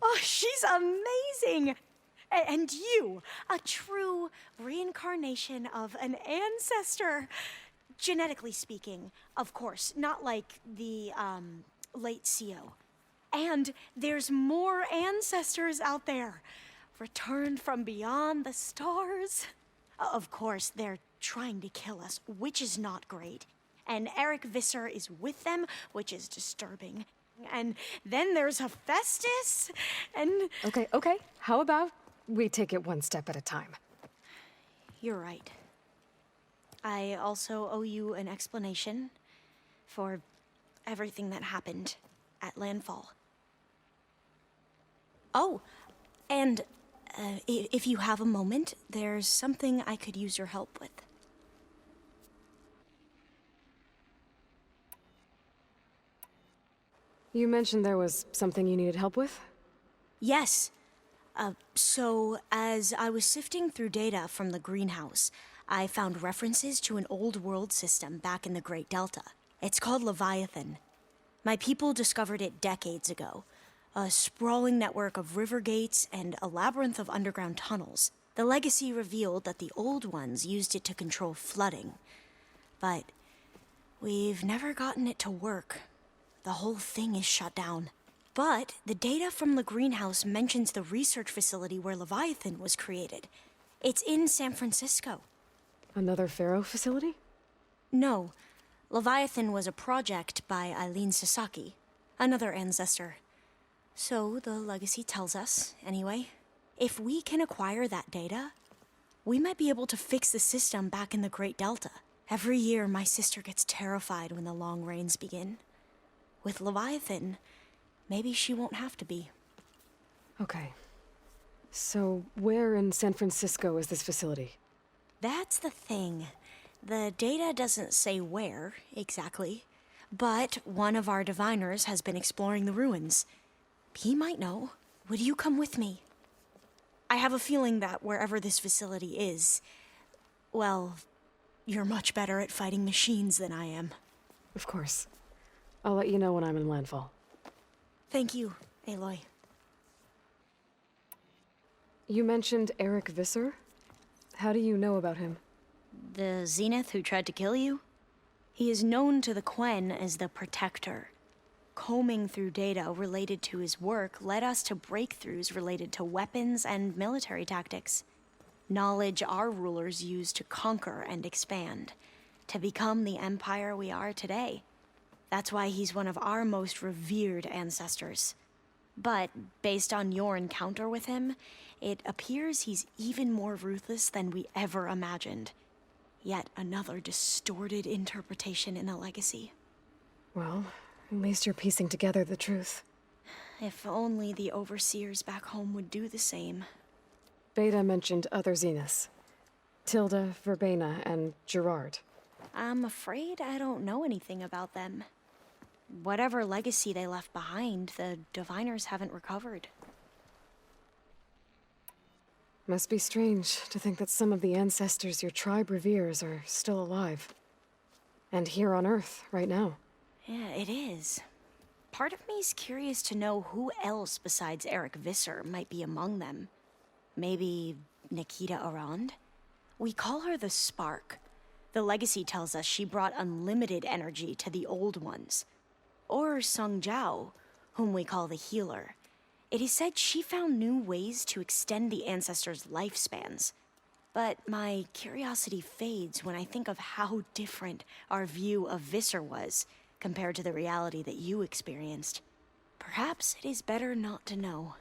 Oh, she's amazing! And you, a true reincarnation of an ancestor. Genetically speaking, of course, not like the, late CO. And there's more ancestors out there, returned from beyond the stars. Of course, they're trying to kill us, which is not great. And Eric Visser is with them, which is disturbing. And then there's Hephaestus, and... Okay. How about we take it one step at a time? You're right. I also owe you an explanation for everything that happened at Landfall. Oh, and If you have a moment, there's something I could use your help with. You mentioned there was something you needed help with? Yes. So, as I was sifting through data from the greenhouse, I found references to an old world system back in the Great Delta. It's called Leviathan. My people discovered it decades ago. A sprawling network of river gates and a labyrinth of underground tunnels. The legacy revealed that the old ones used it to control flooding. But we've never gotten it to work. The whole thing is shut down. But the data from the greenhouse mentions the research facility where Leviathan was created. It's in San Francisco. Another Pharaoh facility? No. Leviathan was a project by Eileen Sasaki, another ancestor. So the legacy tells us, anyway. If we can acquire that data, we might be able to fix the system back in the Great Delta. Every year, my sister gets terrified when the long rains begin. With Leviathan, maybe she won't have to be. Okay. So, where in San Francisco is this facility? That's the thing. The data doesn't say where, exactly. But one of our diviners has been exploring the ruins. He might know. Would you come with me? I have a feeling that wherever this facility is, well, you're much better at fighting machines than I am. Of course. I'll let you know when I'm in landfall. Thank you, Aloy. You mentioned Eric Visser? How do you know about him? The Zenith who tried to kill you? He is known to the Quen as the Protector. Combing through data related to his work led us to breakthroughs related to weapons and military tactics. Knowledge our rulers used to conquer and expand, to become the empire we are today. That's why he's one of our most revered ancestors. But based on your encounter with him, it appears he's even more ruthless than we ever imagined. Yet another distorted interpretation in the legacy. Well, at least you're piecing together the truth. If only the overseers back home would do the same. Beta mentioned other Zeniths. Tilda, Verbena, and Gerard. I'm afraid I don't know anything about them. Whatever legacy they left behind, the diviners haven't recovered. Must be strange to think that some of the ancestors your tribe reveres are still alive. And here on Earth, right now. Yeah, it is. Part of me's curious to know who else besides Eric Visser might be among them. Maybe Nikita Arand? We call her the Spark. The legacy tells us she brought unlimited energy to the old ones. Or Sung Jiao, whom we call the Healer. It is said she found new ways to extend the ancestors' lifespans. But my curiosity fades when I think of how different our view of Visser was compared to the reality that you experienced. Perhaps it is better not to know.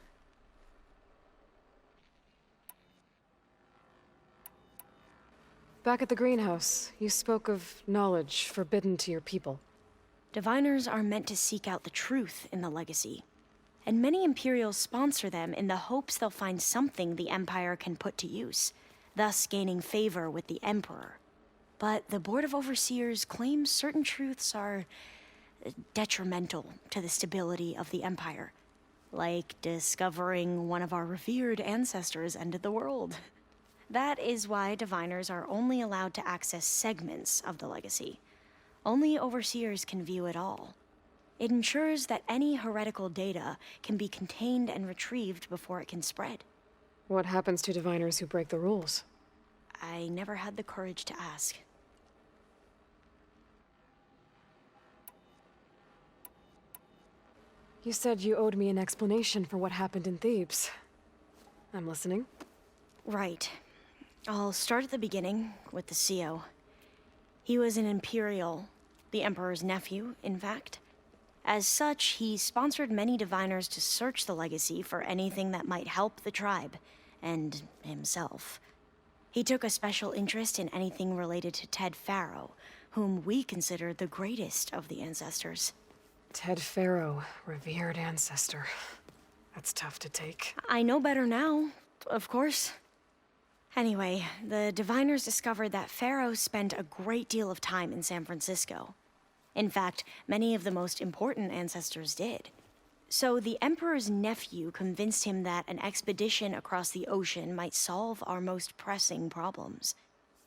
Back at the greenhouse, you spoke of knowledge forbidden to your people. Diviners are meant to seek out the truth in the legacy. And many Imperials sponsor them in the hopes they'll find something the Empire can put to use, thus gaining favor with the Emperor. But the Board of Overseers claims certain truths are detrimental to the stability of the Empire. Like discovering one of our revered ancestors ended the world. That is why diviners are only allowed to access segments of the legacy. Only Overseers can view it all. It ensures that any heretical data can be contained and retrieved before it can spread. What happens to diviners who break the rules? I never had the courage to ask. You said you owed me an explanation for what happened in Thebes. I'm listening. Right. I'll start at the beginning with the CO. He was an Imperial, the Emperor's nephew, in fact. As such, he sponsored many diviners to search the legacy for anything that might help the tribe, and himself. He took a special interest in anything related to Ted Pharaoh, whom we consider the greatest of the ancestors. Ted Pharaoh, revered ancestor. That's tough to take. I know better now, Of course. Anyway, the diviners discovered that Pharaoh spent a great deal of time in San Francisco. In fact, many of the most important ancestors did. So the Emperor's nephew convinced him that an expedition across the ocean might solve our most pressing problems.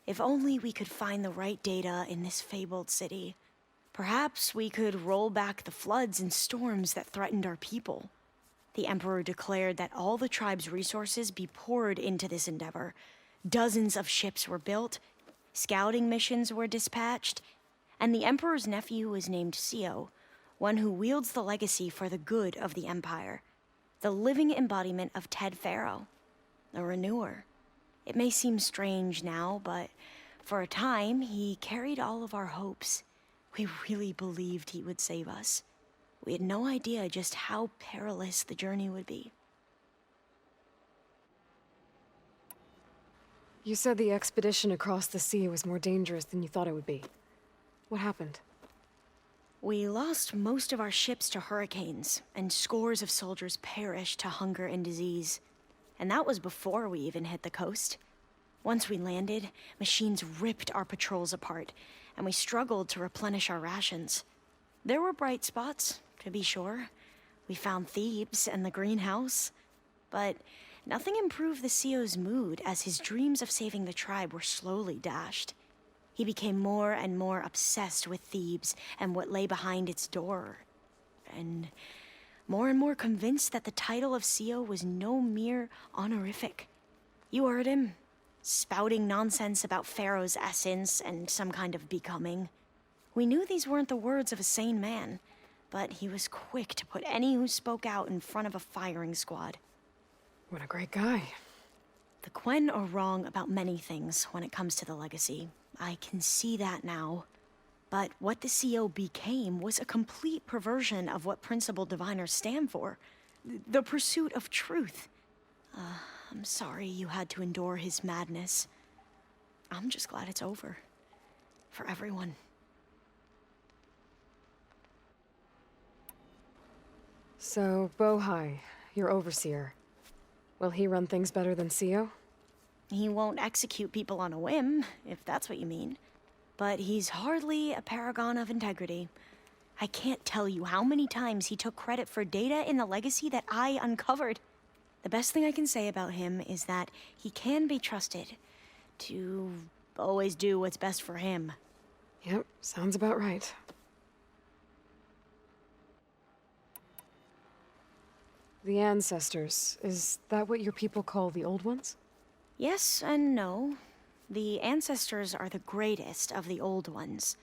If only we could find the right data in this fabled city. Perhaps we could roll back the floods and storms that threatened our people. The Emperor declared that all the tribe's resources be poured into this endeavor. Dozens of ships were built, scouting missions were dispatched, and the Emperor's nephew was named Sio, one who wields the legacy for the good of the Empire, the living embodiment of Ted Pharaoh, a renewer. It may seem strange now, but for a time, he carried all of our hopes. We really believed he would save us. We had no idea just how perilous the journey would be. You said the expedition across the sea was more dangerous than you thought it would be. What happened? We lost most of our ships to hurricanes, and scores of soldiers perished to hunger and disease. And that was before we even hit the coast. Once we landed, machines ripped our patrols apart, and we struggled to replenish our rations. There were bright spots, to be sure. We found Thebes and the greenhouse. But nothing improved the CEO's mood as his dreams of saving the tribe were slowly dashed. He became more and more obsessed with Thebes and what lay behind its door. And more convinced that the title of CEO was no mere honorific. You heard him, spouting nonsense about Pharaoh's essence and some kind of becoming. We knew these weren't the words of a sane man, but he was quick to put any who spoke out in front of a firing squad. What a great guy. The Quen are wrong about many things when it comes to the legacy. I can see that now. But what the CO became was a complete perversion of what principal diviners stand for. The pursuit of truth. I'm sorry you had to endure his madness. I'm just glad it's over. For everyone. So, Bohai, your overseer. Will he run things better than CEO? He won't execute people on a whim, if that's what you mean. But he's hardly a paragon of integrity. I can't tell you how many times he took credit for data in the legacy that I uncovered. The best thing I can say about him is that he can be trusted to always do what's best for him. Yep, sounds about right. The ancestors, is that what your people call the old ones? Yes and no. The ancestors are the greatest of the old ones.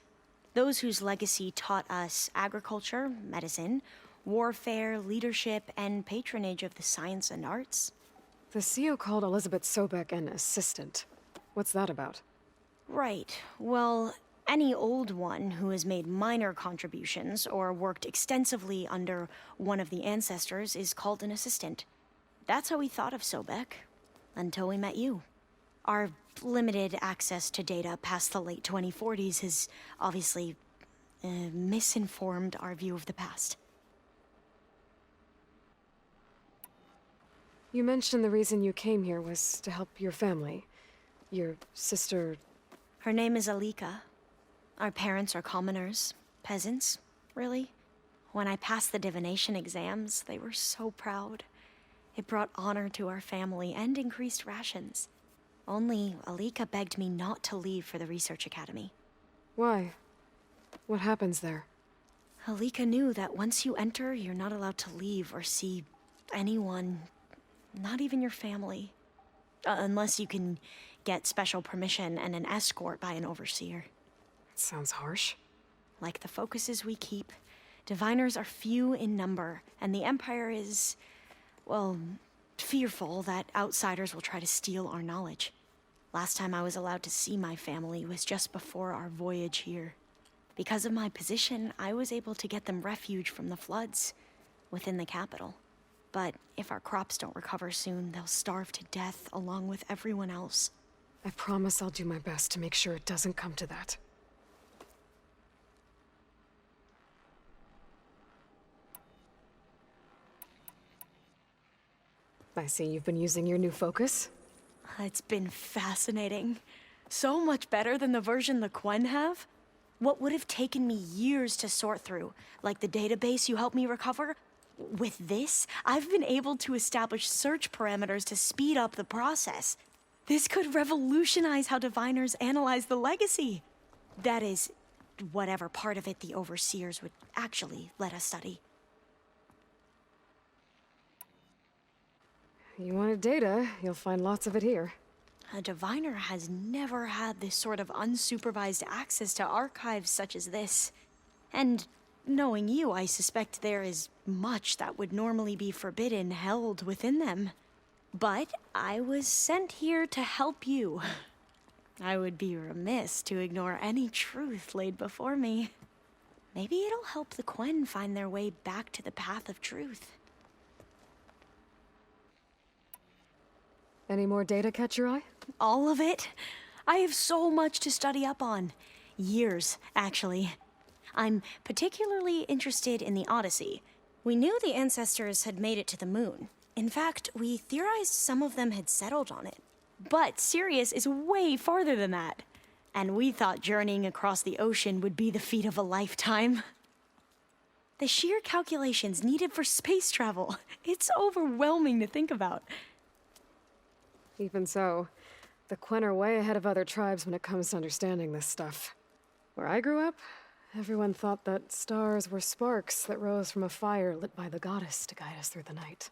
Those whose legacy taught us agriculture, medicine, warfare, leadership, and patronage of the science and arts. The CEO called Elizabeth Sobek an assistant. What's that about? Right. Well, any old one who has made minor contributions or worked extensively under one of the ancestors is called an assistant. That's how we thought of Sobek. Until we met you. Our limited access to data past the late 2040s has obviously misinformed our view of the past. You mentioned the reason you came here was to help your family. Your sister... Her name is Alika. Our parents are commoners. Peasants, really. When I passed the divination exams, they were so proud. It brought honor to our family and increased rations. Only Alika begged me not to leave for the research academy. Why? What happens there? Alika knew that once you enter, you're not allowed to leave or see anyone, not even your family. Unless you can get special permission and an escort by an overseer. That sounds harsh. Like the focuses we keep, diviners are few in number, and the Empire is... well, fearful that outsiders will try to steal our knowledge. Last time I was allowed to see my family was just before our voyage here. Because of my position, I was able to get them refuge from the floods within the capital. But if our crops don't recover soon, they'll starve to death along with everyone else. I promise I'll do my best to make sure it doesn't come to that. I see you've been using your new focus. It's been fascinating. So much better than the version the Quen have. What would have taken me years to sort through, like the database you helped me recover, with this, I've been able to establish search parameters to speed up the process. This could revolutionize how diviners analyze the legacy. That is, whatever part of it the overseers would actually let us study. You wanted data, you'll find lots of it here. A diviner has never had this sort of unsupervised access to archives such as this. And knowing you, I suspect there is much that would normally be forbidden held within them. But I was sent here to help you. I would be remiss to ignore any truth laid before me. Maybe it'll help the Quen find their way back to the path of truth. Any more data catch your eye? All of it? I have so much to study up on. Years, actually. I'm particularly interested in the Odyssey. We knew the ancestors had made it to the moon. In fact, we theorized some of them had settled on it. But Sirius is way farther than that. And we thought journeying across the ocean would be the feat of a lifetime. The sheer calculations needed for space travel, it's overwhelming to think about. Even so, the Quen are way ahead of other tribes when it comes to understanding this stuff. Where I grew up, everyone thought that stars were sparks that rose from a fire lit by the goddess to guide us through the night.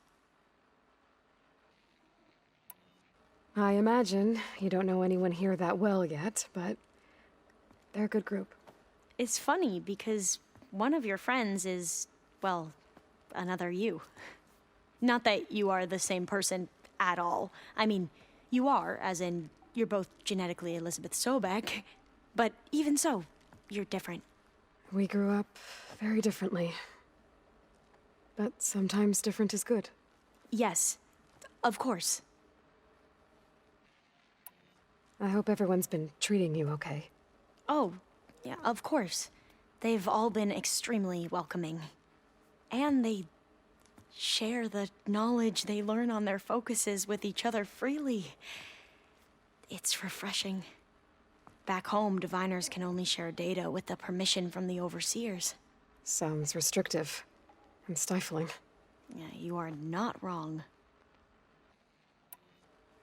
I imagine you don't know anyone here that well yet, but they're a good group. It's funny because one of your friends is, well, another you. Not that you are the same person at all. I mean, you are, as in, you're both genetically Elizabeth Sobek, but even so, you're different. We grew up very differently. But sometimes different is good. Yes, of course. I hope everyone's been treating you okay. Oh, yeah, of course. They've all been extremely welcoming. And they share the knowledge they learn on their focuses with each other freely. It's refreshing. Back home, diviners can only share data with the permission from the overseers. Sounds restrictive and stifling. Yeah, you are not wrong.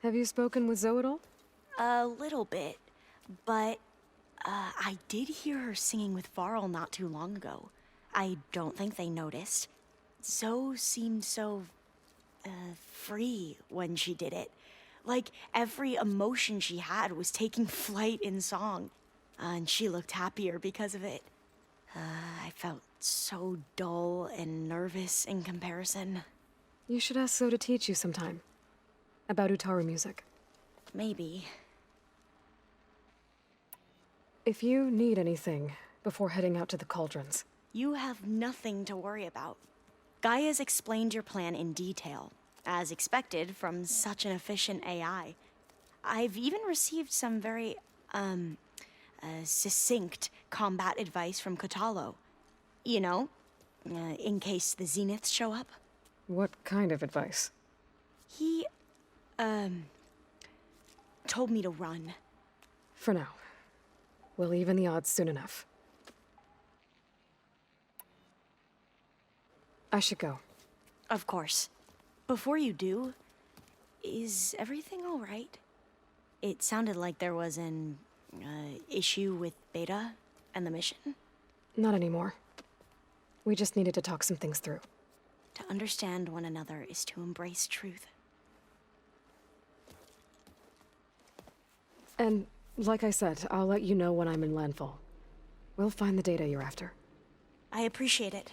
Have you spoken with Zoe at all? A little bit, but I did hear her singing with Varl not too long ago. I don't think they noticed. Zoe seemed so free when she did it. Like every emotion she had was taking flight in song. And she looked happier because of it. I felt so dull and nervous in comparison. You should ask Zoe to teach you sometime. About Utaru music. Maybe. If you need anything before heading out to the cauldrons. You have nothing to worry about. Gaia's explained your plan in detail, as expected from such an efficient AI. I've even received some very, succinct combat advice from Kotalo. You know, in case the Zeniths show up. What kind of advice? He, told me to run. For now. We'll even the odds soon enough. I should go. Of course. Before you do, is everything all right? It sounded like there was an issue with Beta and the mission. Not anymore. We just needed to talk some things through. To understand one another is to embrace truth. And like I said, I'll let you know when I'm in landfall. We'll find the data you're after. I appreciate it.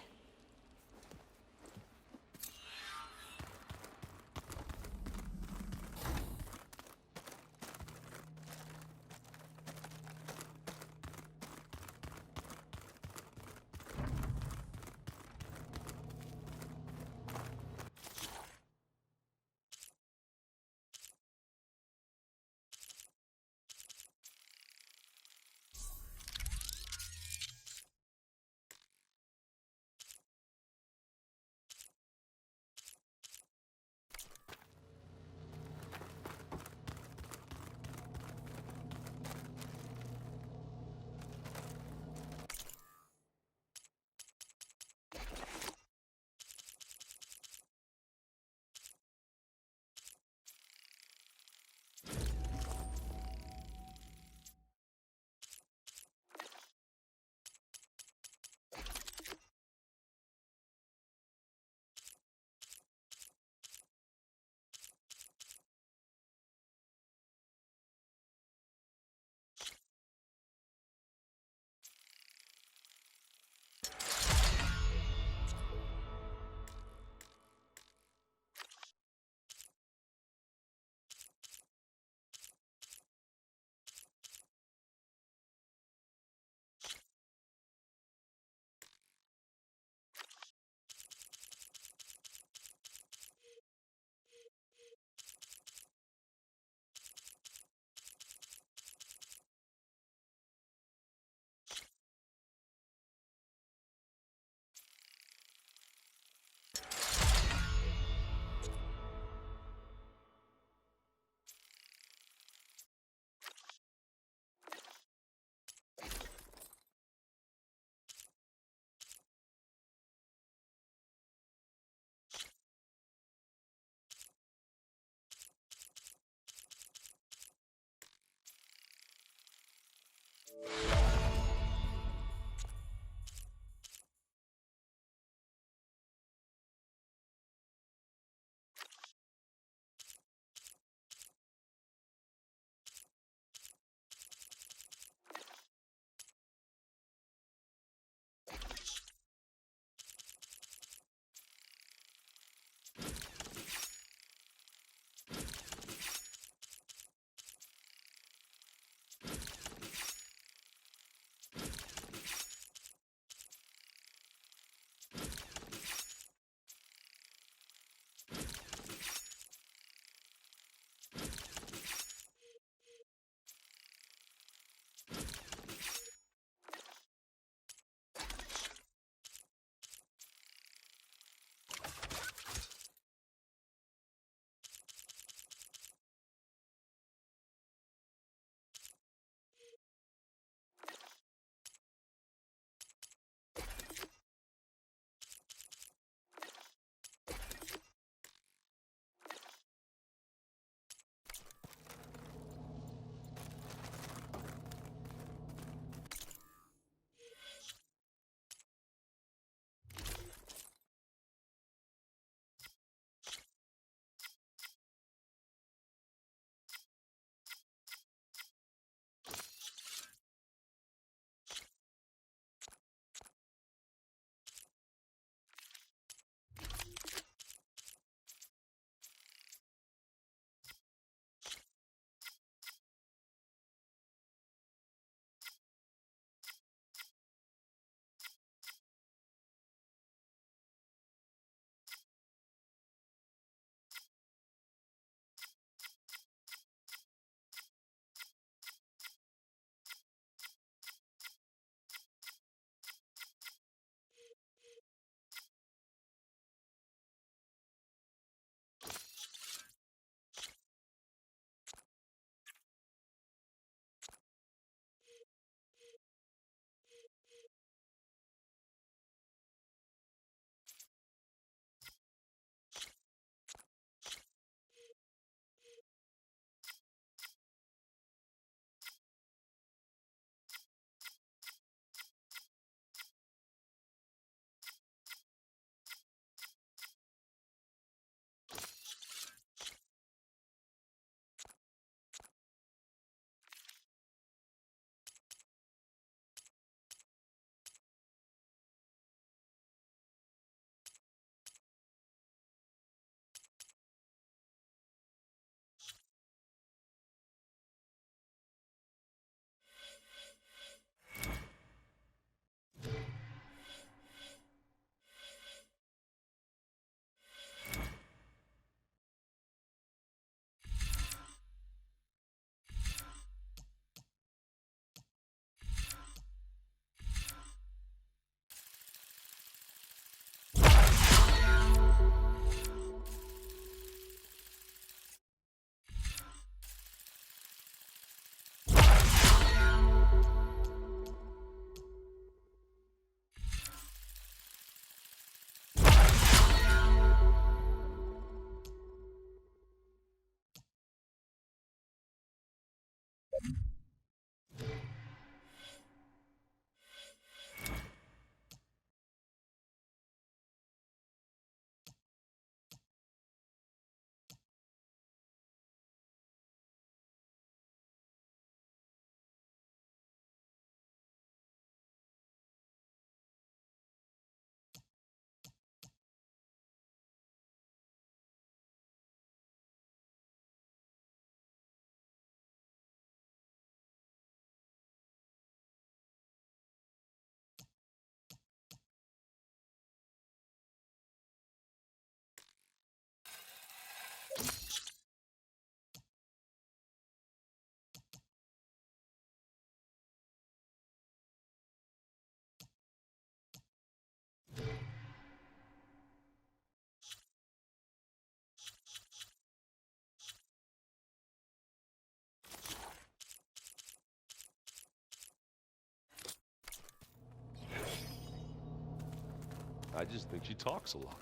I just think she talks a lot.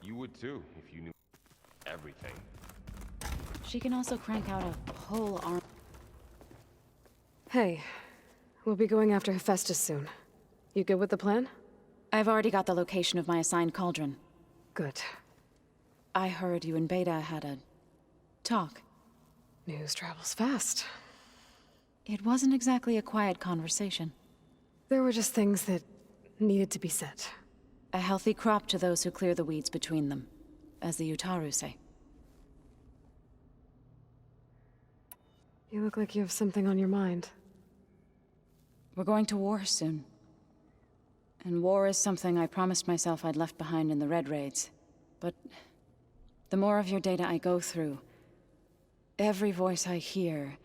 You would too, if you knew everything. She can also crank out a whole arm. Hey, we'll be going after Hephaestus soon. You good with the plan? I've already got the location of my assigned cauldron. Good. I heard you and Beta had a talk. News travels fast. It wasn't exactly a quiet conversation. There were just things that needed to be said. A healthy crop to those who clear the weeds between them, as the Utaru say. You look like you have something on your mind. We're going to war soon. And war is something I promised myself I'd left behind in the Red Raids. But the more of your data I go through, every voice I hear,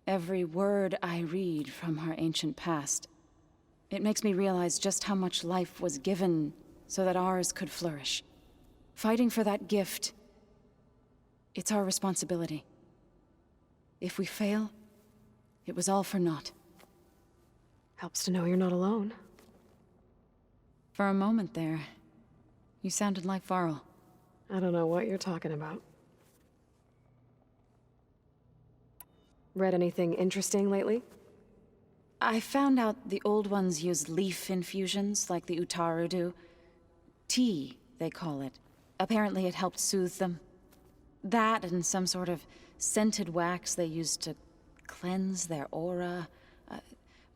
every word I read from our ancient past, it makes me realize just how much life was given so that ours could flourish. Fighting for that gift, it's our responsibility. If we fail, it was all for naught. Helps to know you're not alone. For a moment there, you sounded like Varl. I don't know what you're talking about. Read anything interesting lately? I found out the old ones use leaf infusions like the Utaru do. Tea, they call it. Apparently it helped soothe them. That and some sort of scented wax they used to cleanse their aura.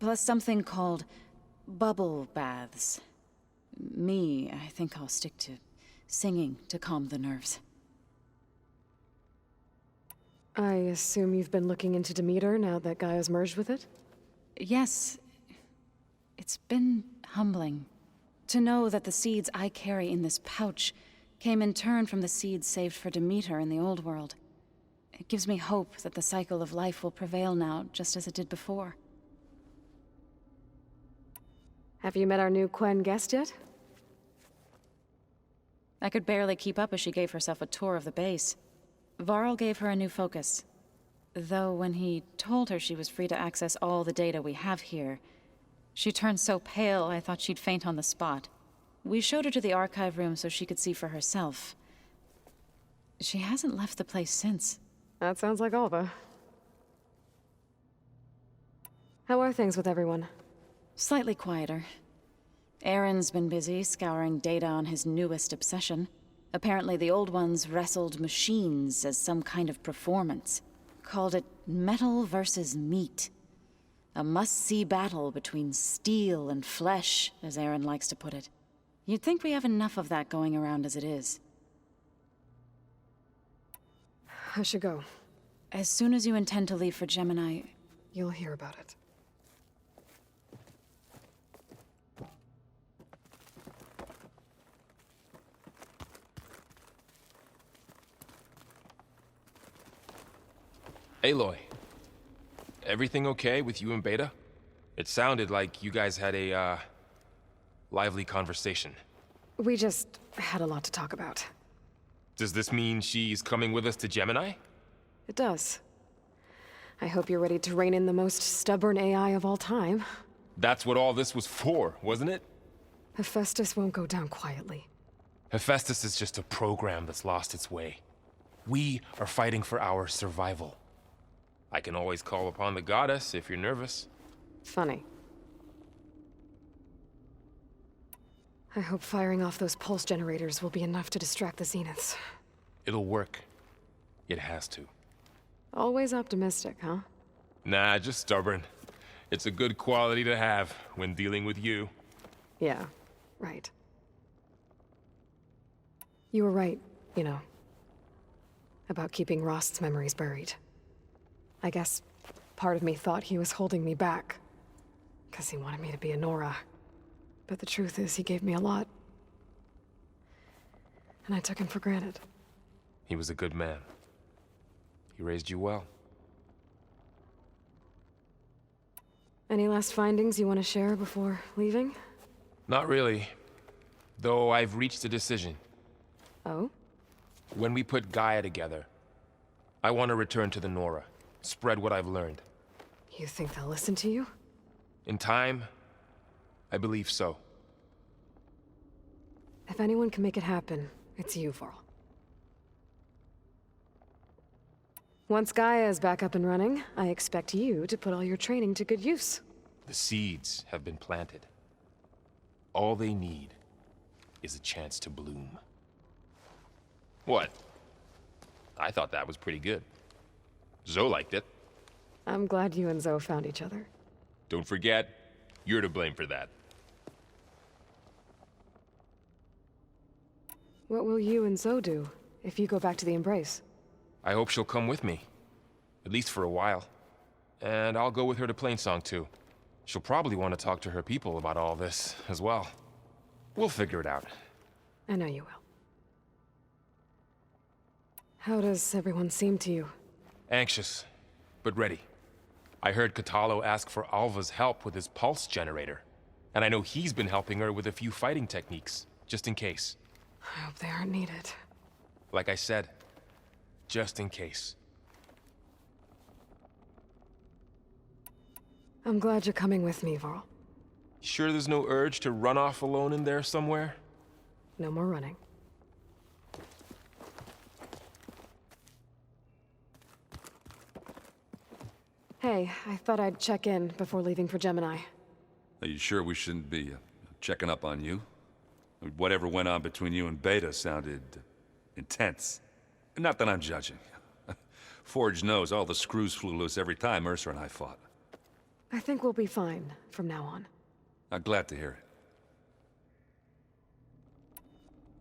Plus something called bubble baths. I think I'll stick to singing to calm the nerves. I assume you've been looking into Demeter now that Gaia's merged with it? Yes. It's been humbling to know that the seeds I carry in this pouch came in turn from the seeds saved for Demeter in the old world. It gives me hope that the cycle of life will prevail now, just as it did before. Have you met our new Quen guest yet? I could barely keep up as she gave herself a tour of the base. Varl gave her a new focus. Though when he told her she was free to access all the data we have here, she turned so pale I thought she'd faint on the spot. We showed her to the archive room so she could see for herself. She hasn't left the place since. That sounds like Alva. How are things with everyone? Slightly quieter. Aaron's been busy scouring data on his newest obsession. Apparently the old ones wrestled machines as some kind of performance. Called it metal versus meat. A must-see battle between steel and flesh, as Aaron likes to put it. You'd think we have enough of that going around as it is. I should go. As soon as you intend to leave for Gemini... You'll hear about it. Aloy, everything okay with you and Beta? It sounded like you guys had a, lively conversation. We just had a lot to talk about. Does this mean she's coming with us to Gemini? It does. I hope you're ready to rein in the most stubborn AI of all time. That's what all this was for, wasn't it? Hephaestus won't go down quietly. Hephaestus is just a program that's lost its way. We are fighting for our survival. I can always call upon the goddess if you're nervous. Funny. I hope firing off those pulse generators will be enough to distract the Zeniths. It'll work. It has to. Always optimistic, huh? Nah, just stubborn. It's a good quality to have when dealing with you. Yeah, right. You were right, you know. About keeping Rost's memories buried. I guess part of me thought he was holding me back. 'Cause he wanted me to be a Nora. But the truth is, he gave me a lot. And I took him for granted. He was a good man. He raised you well. Any last findings you want to share before leaving? Not really. Though I've reached a decision. Oh? When we put Gaia together, I want to return to the Nora. Spread what I've learned. You think they'll listen to you? In time, I believe so. If anyone can make it happen, it's you, Varl. Once Gaia is back up and running, I expect you to put all your training to good use. The seeds have been planted. All they need is a chance to bloom. What? I thought that was pretty good. Zoe liked it. I'm glad you and Zoe found each other. Don't forget, you're to blame for that. What will you and Zoe do if you go back to the Embrace? I hope she'll come with me. At least for a while. And I'll go with her to Plainsong too. She'll probably want to talk to her people about all this as well. We'll figure it out. I know you will. How does everyone seem to you? Anxious, but ready. I heard Katalo ask for Alva's help with his pulse generator. And I know he's been helping her with a few fighting techniques, just in case. I hope they aren't needed. Like I said, just in case. I'm glad you're coming with me, Varl. Sure there's no urge to run off alone in there somewhere? No more running. Hey, I thought I'd check in before leaving for Gemini. Are you sure we shouldn't be checking up on you? Whatever went on between you and Beta sounded intense. Not that I'm judging. Forge knows all the screws flew loose every time Mercer and I fought. I think we'll be fine from now on. I'm glad to hear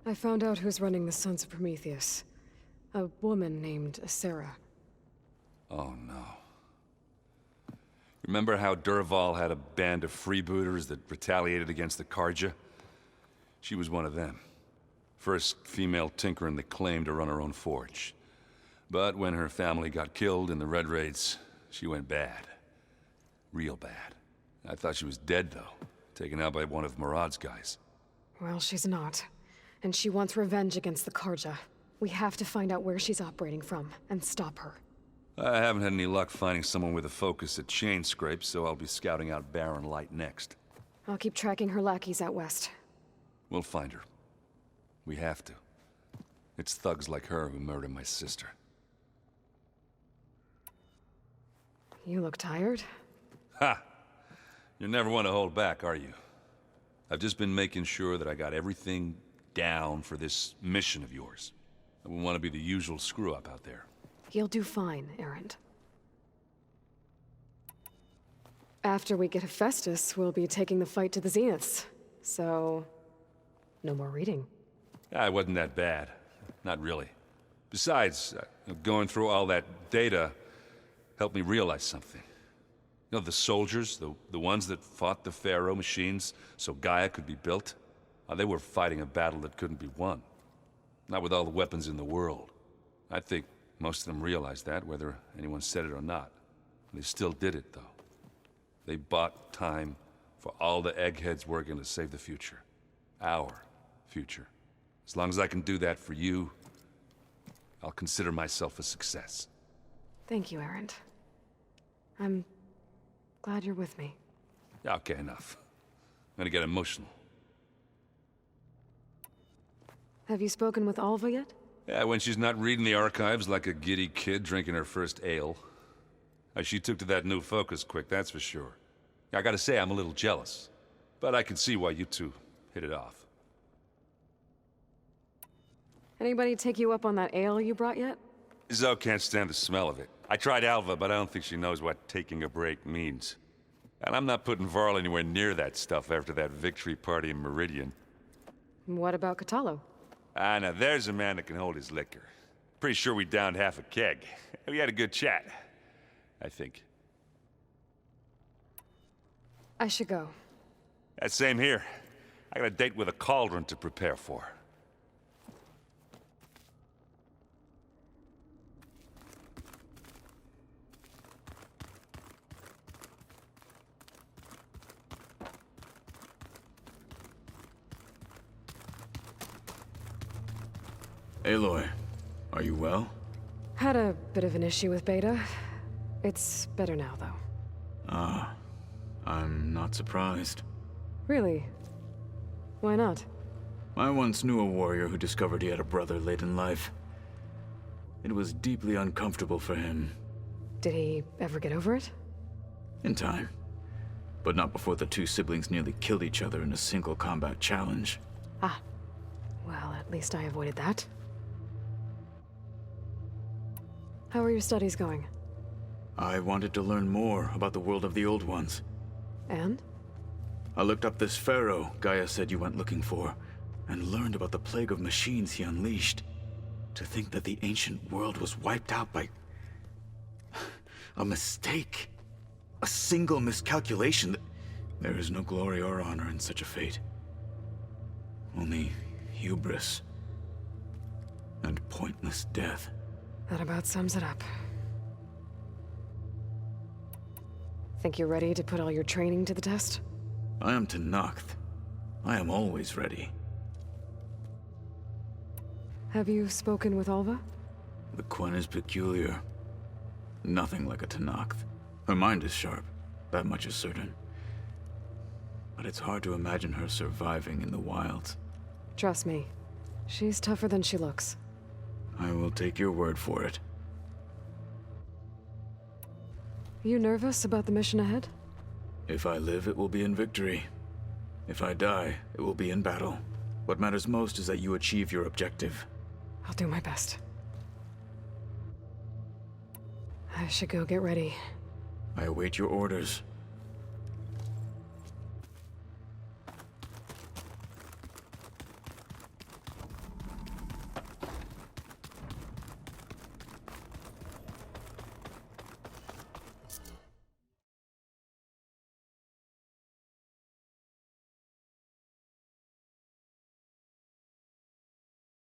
it. I found out who's running the Sons of Prometheus. A woman named Sarah. Oh no. Remember how Durval had a band of freebooters that retaliated against the Karja? She was one of them. First female tinker in the claim to run her own forge. But when her family got killed in the Red Raids, she went bad. Real bad. I thought she was dead, though. Taken out by one of Murad's guys. Well, she's not. And she wants revenge against the Karja. We have to find out where she's operating from, and stop her. I haven't had any luck finding someone with a focus at chain scrapes, so I'll be scouting out Baron Light next. I'll keep tracking her lackeys out west. We'll find her. We have to. It's thugs like her who murdered my sister. You look tired. Ha! You never want to hold back, are you? I've just been making sure that I got everything down for this mission of yours. I wouldn't want to be the usual screw-up out there. You'll do fine, Erend. After we get Hephaestus, we'll be taking the fight to the Zeniths. So, no more reading. It wasn't that bad. Not really. Besides, going through all that data helped me realize something. You know, the soldiers, the ones that fought the Pharaoh machines so Gaia could be built, they were fighting a battle that couldn't be won. Not with all the weapons in the world. I think most of them realized that, whether anyone said it or not. They still did it, though. They bought time for all the eggheads working to save the future. Our future. As long as I can do that for you, I'll consider myself a success. Thank you, Erend. I'm glad you're with me. Okay, enough. I'm gonna get emotional. Have you spoken with Alva yet? Yeah, when she's not reading the archives like a giddy kid drinking her first ale. She took to that new focus quick, that's for sure. I gotta say, I'm a little jealous. But I can see why you two hit it off. Anybody take you up on that ale you brought yet? Zoe can't stand the smell of it. I tried Alva, but I don't think she knows what taking a break means. And I'm not putting Varl anywhere near that stuff after that victory party in Meridian. What about Katalo? Now there's a man that can hold his liquor. Pretty sure we downed half a keg. We had a good chat, I think. I should go. Same here. I got a date with a cauldron to prepare for. Aloy, are you well? Had a bit of an issue with Beta. It's better now, though. I'm not surprised. Really? Why not? I once knew a warrior who discovered he had a brother late in life. It was deeply uncomfortable for him. Did he ever get over it? In time. But not before the two siblings nearly killed each other in a single combat challenge. Ah. Well, at least I avoided that. How are your studies going? I wanted to learn more about the world of the Old Ones. And? I looked up this pharaoh Gaia said you went looking for, and learned about the plague of machines he unleashed. To think that the ancient world was wiped out by a mistake. A single miscalculation. There is no glory or honor in such a fate. Only hubris and pointless death. That about sums it up. Think you're ready to put all your training to the test? I am Tenakth. I am always ready. Have you spoken with Alva? The Quen is peculiar. Nothing like a Tenakth. Her mind is sharp, that much is certain. But it's hard to imagine her surviving in the wilds. Trust me, she's tougher than she looks. I will take your word for it. You nervous about the mission ahead? If I live, it will be in victory. If I die, it will be in battle. What matters most is that you achieve your objective. I'll do my best. I should go get ready. I await your orders.